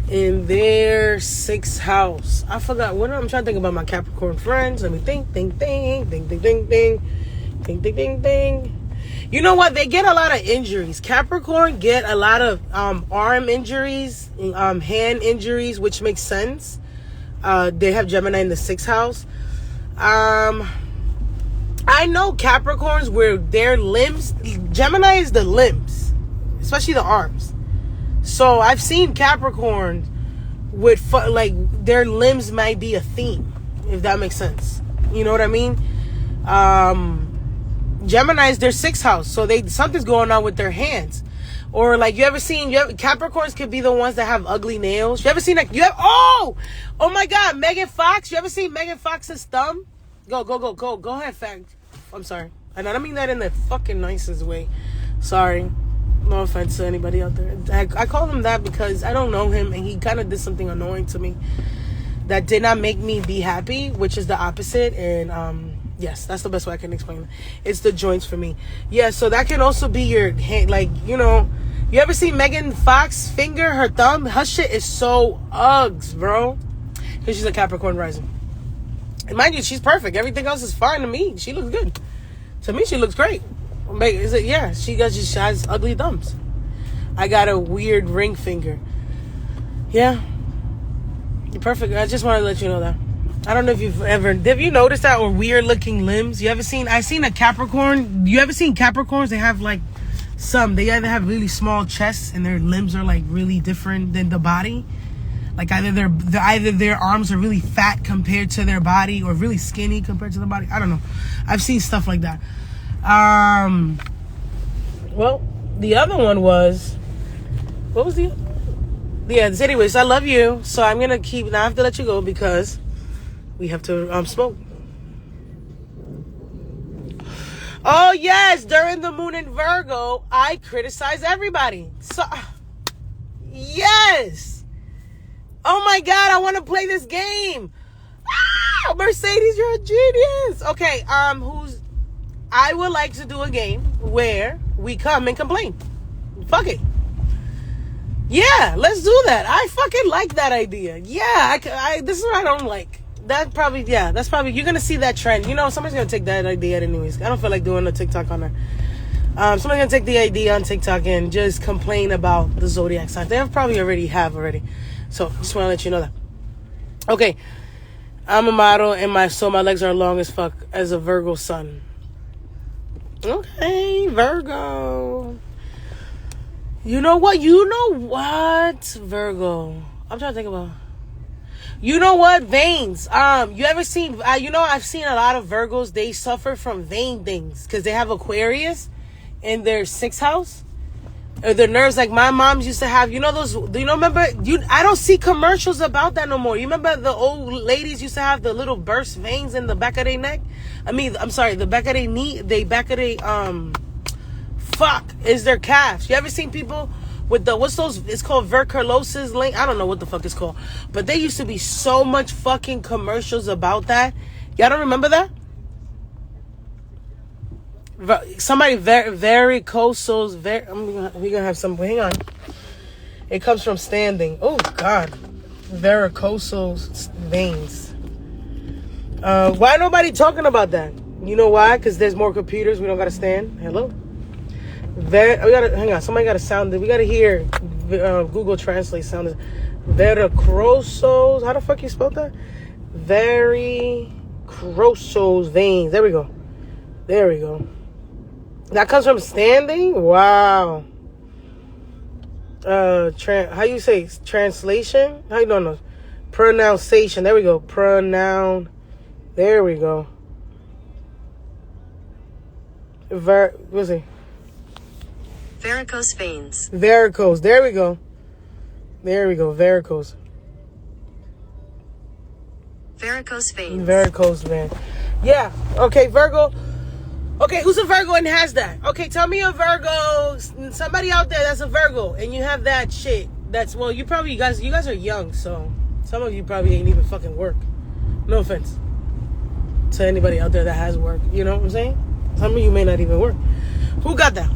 in their sixth house. I forgot. I'm trying to think about my Capricorn friends. Let me think. You know what? They get a lot of injuries. Capricorn get a lot of arm injuries, hand injuries, which makes sense. They have Gemini in the sixth house. I know Capricorns where their limbs, Gemini is the limbs, especially the arms. So I've seen Capricorn with their limbs might be a theme, if that makes sense. You know what I mean? Gemini is their sixth house, so something's going on with their hands. Or Capricorns could be the ones that have ugly nails. You ever seen oh my God, Megan Fox. You ever seen Megan Fox's thumb? Go ahead, fact. I'm sorry. And I don't mean that in the fucking nicest way. Sorry. No offense to anybody out there. I call him that because I don't know him and he kind of did something annoying to me that did not make me be happy, which is the opposite. And yes, that's the best way I can explain it. It's the joints for me. Yeah, so that can also be your hand. You ever see Megan Fox finger, her thumb? Her shit is so Uggs, bro. Because she's a Capricorn rising. And mind you, she's perfect. Everything else is fine to me. She looks good. To me, she looks great. Yeah, she has ugly thumbs. I got a weird ring finger. Yeah. You're perfect. I just wanted to let you know that. I don't know if have you noticed that, or weird looking limbs? I've seen a Capricorn. You ever seen Capricorns? They have they either have really small chests and their limbs are really different than the body. Like either their arms are really fat compared to their body or really skinny compared to the body. I don't know. I've seen stuff like that. Well, the other one was, what was the? Yeah. Anyways, I love you. So I'm gonna now I have to let you go because we have to smoke. Oh yes, during the moon in Virgo, I criticize everybody. So yes. Oh my God, I want to play this game. Ah, Mercedes, you're a genius. Okay, I would like to do a game where we come and complain. Fuck it. Yeah, let's do that. I fucking like that idea. Yeah, this is what I don't like. That's probably, you're going to see that trend. You know, somebody's going to take that idea anyways. I don't feel like doing a TikTok on there. Somebody's going to take the idea on TikTok and just complain about the zodiac signs. They probably already have. So, just want to let you know that. Okay. I'm a model and my legs are long as fuck as a Virgo sun. Okay, Virgo. You know what, Virgo? I'm trying to think about. You know what, veins. You ever seen? I've seen a lot of Virgos. They suffer from vein things because they have Aquarius in their sixth house. Or their nerves, like my moms used to have. You know those? Do you remember? I don't see commercials about that no more. You remember the old ladies used to have the little burst veins in the back of their neck? I'm sorry, the back of their knee. Is their calves. You ever seen people with what's those? It's called verculosis link. I don't know what the fuck it's called, but there used to be so much fucking commercials about that. Y'all don't remember that? Somebody we're gonna have some. Hang on. It comes from standing. Oh, God. Varicosal veins. Why nobody talking about that? You know why? Because there's more computers. We don't got to stand. Hello? Hang on. Somebody got to sound it. We got to hear Google Translate sound. Varicosal. How the fuck you spell that? Varicosal veins. There we go. There we go. That comes from standing? Wow. How you say translation? How you don't know? Pronunciation. There we go. There we go. What's it? Varicose veins. Varicose. There we go. There we go. Varicose. Varicose veins. Varicose vein. Yeah. Okay, Virgo. Okay, who's a Virgo and has that? Okay, tell me a Virgo. Somebody out there that's a Virgo and you have that shit. That's, well, you guys are young, so some of you probably ain't even fucking work. No offense to anybody out there that has work. You know what I'm saying? Some of you may not even work. Who got that?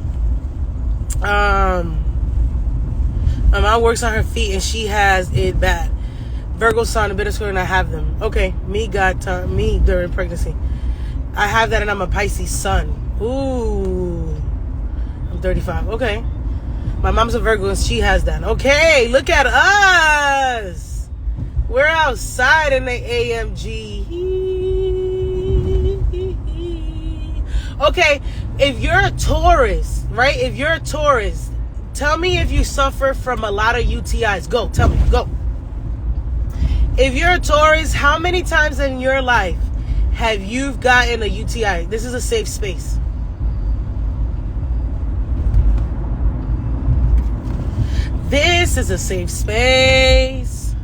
My mom works on her feet and she has it bad. Virgo sun, a bit of school, and I have them. Okay, me during pregnancy. I have that and I'm a Pisces sun. Ooh. I'm 35. Okay. My mom's a Virgo and she has that. Okay, look at us. We're outside in the AMG. Okay, if you're a Taurus, right? If you're a Taurus, tell me if you suffer from a lot of UTIs. Go, tell me, go. If you're a Taurus, how many times in your life have you gotten a UTI? This is a safe space. This is a safe space.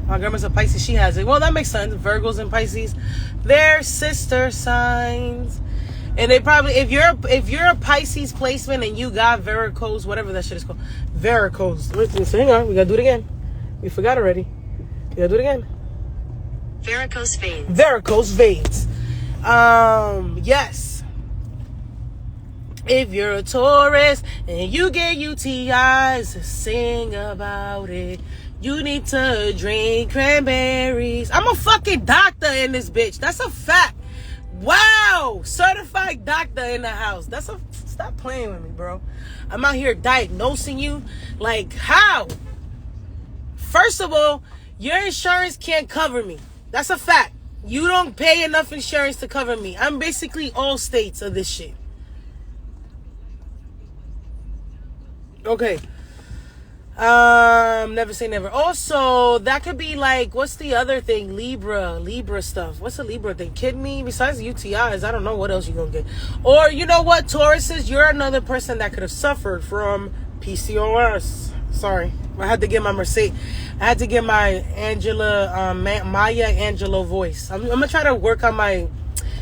My grandma's a Pisces. She has it. Well, that makes sense. Virgos and Pisces, they're sister signs. And they probably, if you're a Pisces placement and you got varicose, whatever that shit is called, varicose. So hang on, we gotta do it again. We forgot already. We gotta do it again. Varicose veins. Varicose veins. Yes. If you're a Taurus and you get UTIs, sing about it. You need to drink cranberries. I'm a fucking doctor in this bitch. That's a fact. Wow. Certified doctor in the house. Stop playing with me, bro. I'm out here diagnosing you. Like, how? First of all, your insurance can't cover me. That's a fact. You don't pay enough insurance to cover me. I'm basically all states of this shit. Okay. Never say never. Also, that could be like, what's the other thing? Libra stuff. What's a Libra thing? Kidney? Besides UTIs, I don't know what else you're gonna get. Or, you know what, Tauruses, you're another person that could have suffered from PCOS. Sorry. I had to get my Mercedes. I had to get my Angela, Maya Angelou voice. I'm gonna try to work on my,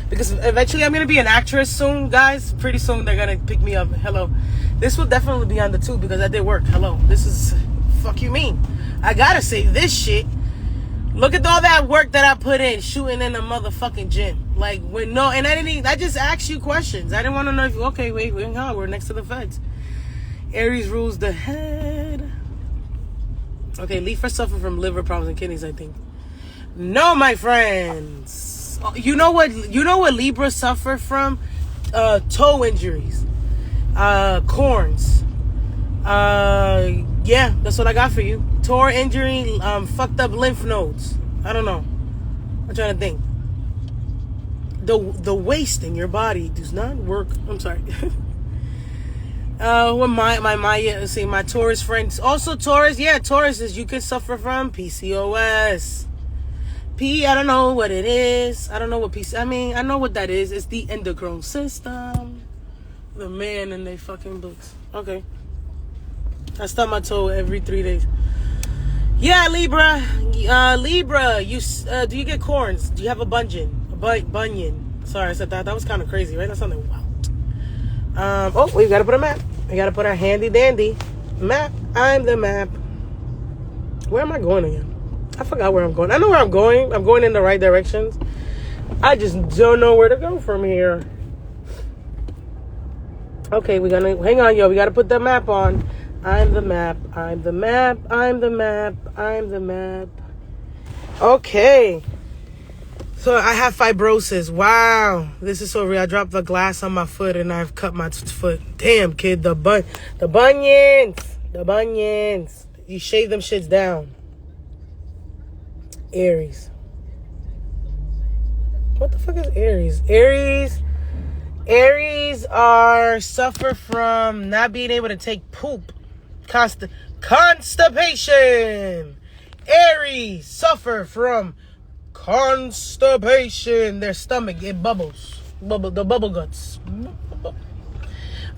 because eventually I'm gonna be an actress soon, guys. Pretty soon they're gonna pick me up. Hello. This will definitely be on the tube because I did work. Hello. This is, fuck you mean? I gotta say this shit. Look at all that work that I put in shooting in the motherfucking gym. Like, and I just asked you questions. I didn't want to know if, okay, wait, we're next to the feds. Aries rules the head. Okay, Libra suffer from liver problems and kidneys, I think. No, my friends. You know what Libra suffer from? Toe injuries. Corns. Yeah, that's what I got for you. Toe injury, fucked up lymph nodes. I don't know. I'm trying to think. The waste in your body does not work. I'm sorry. My Taurus friends. Also Taurus, yeah, Tauruses, you can suffer from PCOS. I don't know what it is. I don't know what I know what that is. It's the endocrine system. The man in they fucking books. Okay. I stub my toe every 3 days. Yeah, Libra. Libra, do you get corns? Do you have a bunion? Sorry, I said that. That was kind of crazy, right? That's something wild. We gotta put a map. We gotta put a handy dandy map. I'm the map. Where am I going again? I forgot where I'm going. I know where I'm going. I'm going in the right directions. I just don't know where to go from here. Okay, hang on, yo. We gotta put the map on. I'm the map. I'm the map. I'm the map. I'm the map. Okay. So I have fibrosis. Wow. This is so real. I dropped the glass on my foot and I've cut my foot. Damn, kid. The bunions. The bunions. You shave them shits down. Aries. What the fuck is Aries? Aries suffer from not being able to take poop. Constipation. Aries suffer from constipation. Their stomach, it bubbles. The bubble guts.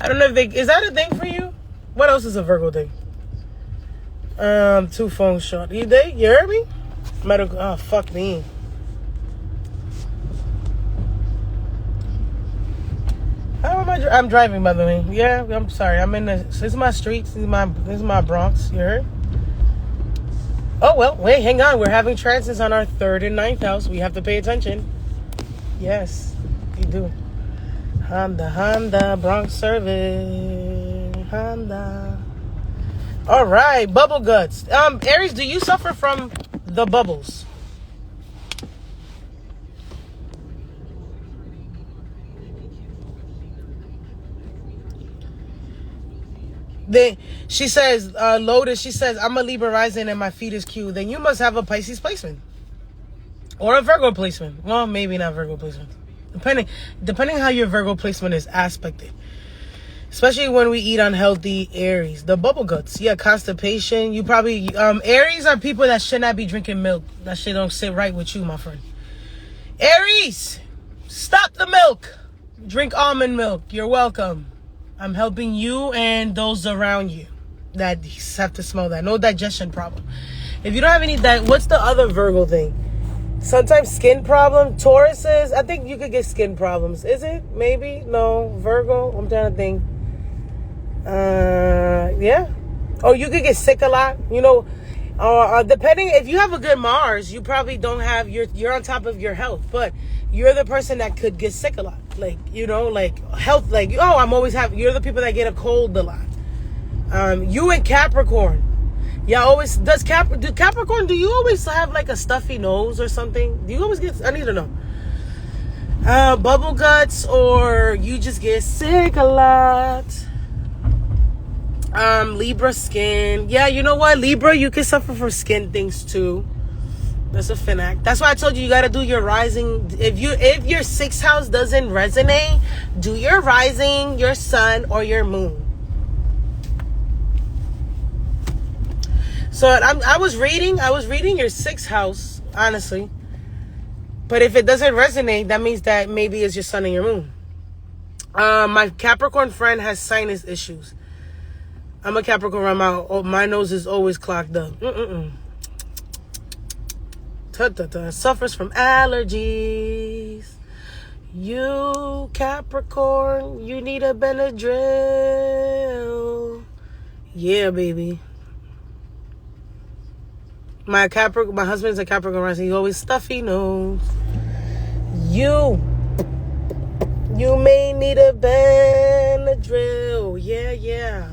I don't know if is that a thing for you? What else is a Virgo thing? 2 phones short. You heard me? Medical. Oh, fuck me. How am I'm driving, by the way. Yeah, I'm sorry. I'm in this is my streets. This is my Bronx. You heard? Oh, well, wait, hang on. We're having transits on our 3rd and 9th house. We have to pay attention. Yes, you do. Honda, Bronx service. Honda. All right, bubble guts. Aries, do you suffer from the bubbles? She says, Lotus, she says, I'm a Libra rising and my feet is Q. Then you must have a Pisces placement. Or a Virgo placement. Well, maybe not Virgo placement. Depending how your Virgo placement is aspected. Especially when we eat unhealthy Aries. The bubble guts. Yeah, constipation. You probably, Aries are people that should not be drinking milk. That shit don't sit right with you, my friend. Aries, stop the milk. Drink almond milk. You're welcome. I'm helping you and those around you that have to smell that. No digestion problem. If you don't have any what's the other Virgo thing? Sometimes skin problem. Tauruses, I think you could get skin problems. Is it? Maybe? No. Virgo, I'm trying to think. Yeah. Oh, you could get sick a lot. You know, depending, if you have a good Mars, you probably don't have, you're on top of your health. But you're the person that could get sick a lot. Like, you know, like health, like, oh, I'm always happy. You're the people that get a cold a lot. You and Capricorn. Yeah, always, Capricorn, do you always have like a stuffy nose or something? Do you always get, I need to know. Bubble guts, or you just get sick a lot. Libra skin. Yeah, you know what? Libra, you can suffer from skin things too. That's a finac. That's why I told you got to do your rising. If your 6th house doesn't resonate, do your rising, your sun, or your moon. So I was reading your 6th house, honestly. But if it doesn't resonate, that means that maybe it's your sun and your moon. My Capricorn friend has sinus issues. I'm a Capricorn. My nose is always clogged up. Suffers from allergies. You, Capricorn, you need a Benadryl. Yeah, baby. My husband's a Capricorn rising. He always stuffy nose. You may need a Benadryl. Yeah.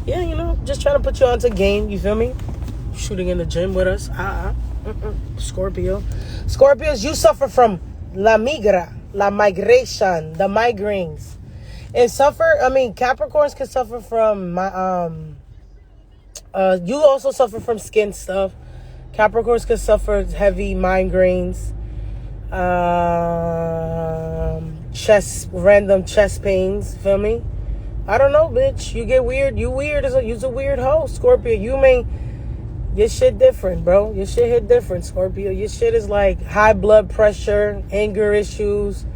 Yeah, you know, just trying to put you onto game. You feel me? Shooting in the gym with us. Scorpio. Scorpios, you suffer from la migration, the migraines. And Capricorns can suffer from you also suffer from skin stuff. Capricorns can suffer heavy migraines, random chest pains. Feel me? I don't know, bitch. You get weird. You're a weird hoe, Scorpio. Your shit different, bro. Your shit hit different, Scorpio. Your shit is like high blood pressure, anger issues.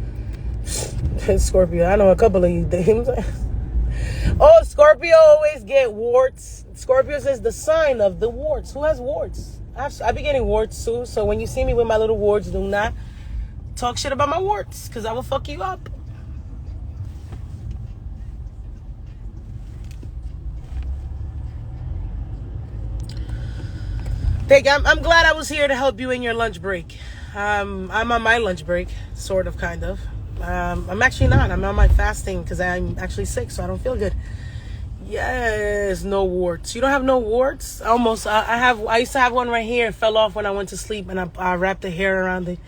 Scorpio, I know a couple of you things. Oh, Scorpio always get warts. Scorpio says the sign of the warts. Who has warts? I be getting warts too. So when you see me with my little warts, do not talk shit about my warts, because I will fuck you up. I'm glad I was here to help you in your lunch break. I'm on my lunch break, sort of, kind of. I'm actually not. I'm on my fasting because I'm actually sick, so I don't feel good. Yes, no warts. You don't have no warts? Almost. I used to have one right here. It fell off when I went to sleep, and I wrapped the hair around it.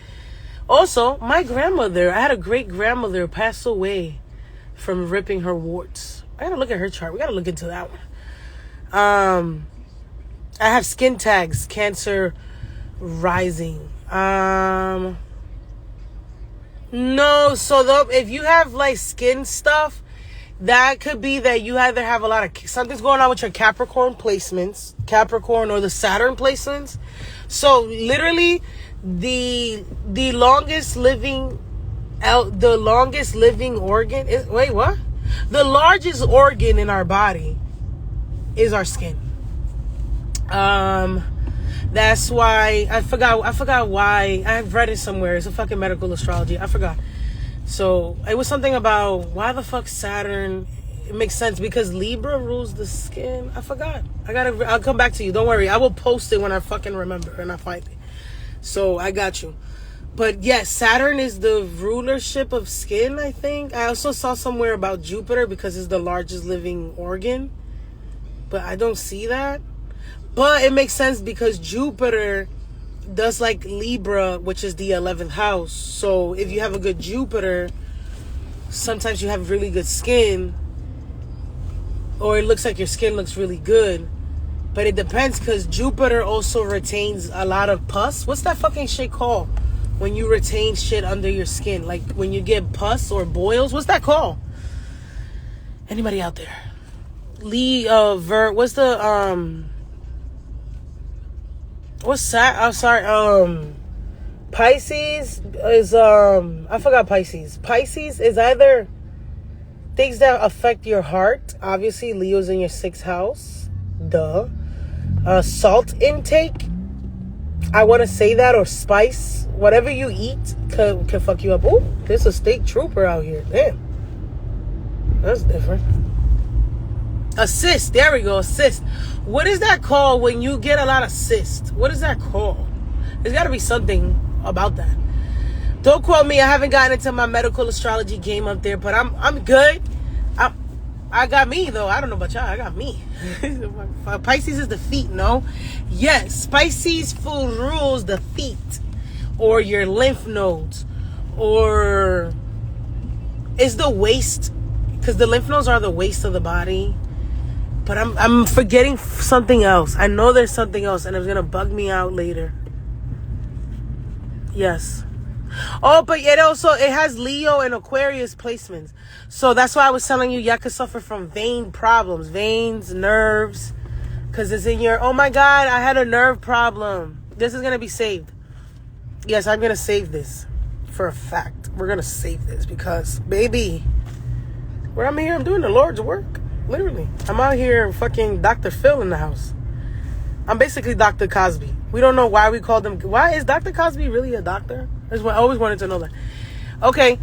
Also, my grandmother, I had a great grandmother pass away from ripping her warts. I gotta look at her chart. We gotta look into that one. I have skin tags, Cancer rising. No, so if you have like skin stuff, that could be that you either have a lot of something's going on with your Capricorn placements, Capricorn or the Saturn placements. So literally, the longest living organ is what? The largest organ in our body is our skin. That's why I forgot why. I've read it somewhere. It's a fucking medical astrology. I forgot. So it was something about why the fuck Saturn. It makes sense because Libra rules the skin. I forgot. I'll come back to you. Don't worry. I will post it when I fucking remember and I find it. So I got you. But yes, Saturn is the rulership of skin, I think. I also saw somewhere about Jupiter because it's the largest living organ. But I don't see that. But it makes sense because Jupiter does like Libra, which is the 11th house. So if you have a good Jupiter, sometimes you have really good skin. Or it looks like your skin looks really good. But it depends because Jupiter also retains a lot of pus. What's that fucking shit called? When you retain shit under your skin. Like when you get pus or boils. What's that called? Anybody out there? What's the, what's that? I'm sorry. Pisces is, I forgot Pisces. Pisces is either things that affect your heart. Obviously, Leo's in your 6th house. Duh. Salt intake. I want to say that, or spice. Whatever you eat can fuck you up. Oh, there's a state trooper out here. Damn. That's different. A cyst. There we go. A cyst. What is that called when you get a lot of cyst? What is that called? There's got to be something about that. Don't quote me. I haven't gotten into my medical astrology game up there, but I'm good. I got me, though. I don't know about y'all. I got me. Pisces is the feet, no? Yes. Pisces full rules the feet or your lymph nodes or is the waist, because the lymph nodes are the waist of the body. But I'm forgetting something else. I know there's something else, and it's going to bug me out later. Yes. Oh, but it has Leo and Aquarius placements. So that's why I was telling you, y'all could suffer from vein problems, veins, nerves, because it's in your, oh my God, I had a nerve problem. This is going to be saved. Yes, I'm going to save this for a fact. We're going to save this because, baby, where I'm here, I'm doing the Lord's work. Literally. I'm out here fucking Dr. Phil in the house. I'm basically Dr. Cosby. We don't know why we called him. Why is Dr. Cosby really a doctor? I always wanted to know that. Okay.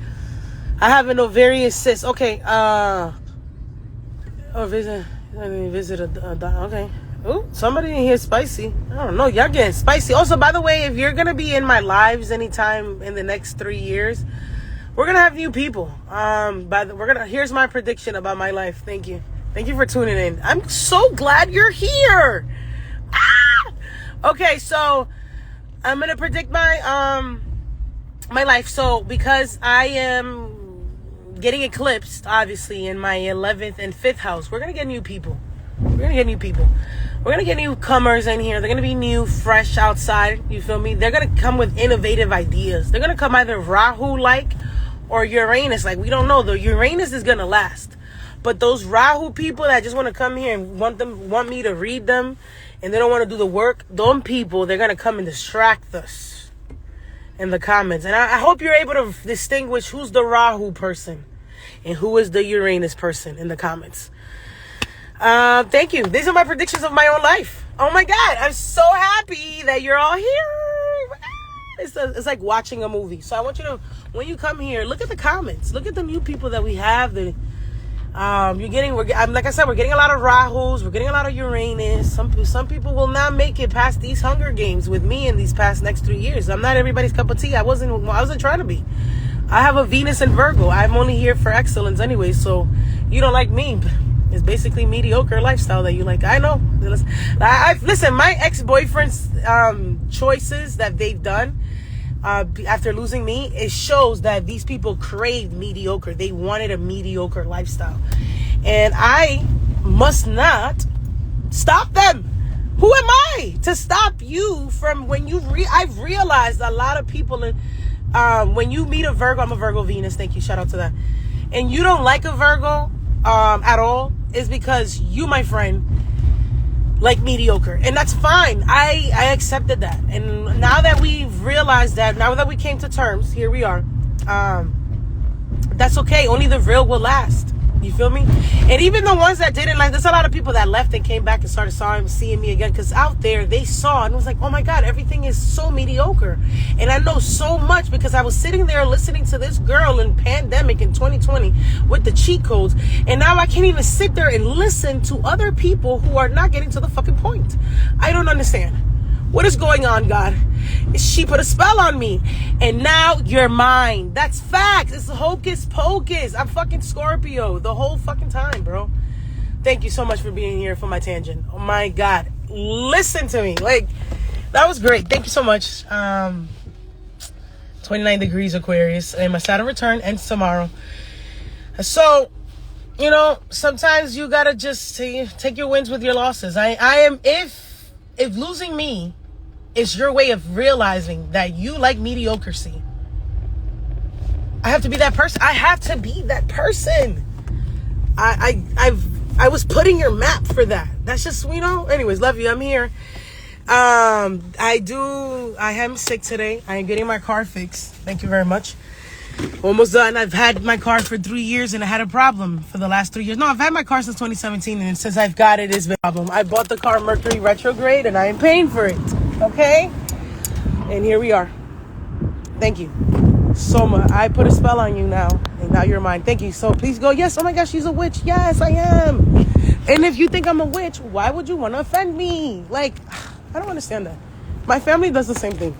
I have an ovarian cyst. Okay. Visit a doctor. Okay. Oh, somebody in here spicy. I don't know. Y'all getting spicy. Also, by the way, if you're going to be in my lives anytime in the next 3 years, we're going to have new people. Here's my prediction about my life. Thank you. Thank you for tuning in. I'm so glad you're here. Ah! Okay, so I'm going to predict my life. So because I am getting eclipsed, obviously, in my 11th and 5th house, we're going to get new people. We're going to get new people. We're going to get newcomers in here. They're going to be new, fresh outside. You feel me? They're going to come with innovative ideas. They're going to come either Rahu-like or Uranus-like. We don't know. The Uranus is going to last. But those Rahu people that just want to come here and want me to read them and they don't want to do the work, those people, they're going to come and distract us in the comments. And I hope you're able to distinguish who's the Rahu person and who is the Uranus person in the comments. Thank you. These are my predictions of my own life. Oh my God. I'm so happy that you're all here. It's like watching a movie. So I want you to, when you come here, look at the comments. Look at the new people that we have. Like I said, we're getting a lot of Rahus. We're getting a lot of Uranus. Some people will not make it past these Hunger Games with me in these past next 3 years. I'm not everybody's cup of tea. I wasn't trying to be. I have a Venus and Virgo. I'm only here for excellence anyway, so you don't like me. It's basically mediocre lifestyle that you like. I know. Listen, my ex-boyfriend's choices that they've done after losing me, it shows that these people craved mediocre. They wanted a mediocre lifestyle. And I must not stop them. Who am I to stop you from when you I've realized a lot of people when you meet a Virgo, I'm a Virgo Venus, thank you, shout out to that, and you don't like a Virgo at all, is because you, my friend, like mediocre. And that's fine. I accepted that. And now that we've realized that, now that we came to terms, here we are, that's okay. Only the real will last. You feel me? And even the ones that didn't, like, there's a lot of people that left and came back and started seeing me again, because out there they saw and it was like, oh my God, everything is so mediocre. And I know so much because I was sitting there listening to this girl in pandemic in 2020 with the cheat codes, and now I can't even sit there and listen to other people who are not getting to the fucking point. I don't understand. What is going on, God? She put a spell on me, and now you're mine. That's facts. It's hocus pocus. I'm fucking Scorpio the whole fucking time, bro. Thank you so much for being here for my tangent. Oh my God. Listen to me. Like, that was great. Thank you so much. 29 degrees Aquarius, and my Saturn return ends tomorrow. So, you know, sometimes you gotta just take your wins with your losses. If losing me is your way of realizing that you like mediocrity, I have to be that person. I have to be that person. I was putting your map for that. That's just, you know, anyways, love you. I'm here. I am sick today. I am getting my car fixed. Thank you very much. Almost done. I've had my car for 3 years and I had a problem for the last 3 years. No, I've had my car since 2017, and since I've got it, it's been a problem. I bought the car Mercury retrograde and I am paying for it. Okay? And here we are. Thank you so much. I put a spell on you now, and now you're mine. Thank you. So please go, yes, oh my gosh, she's a witch. Yes, I am. And if you think I'm a witch, why would you want to offend me? Like, I don't understand that. My family does the same thing.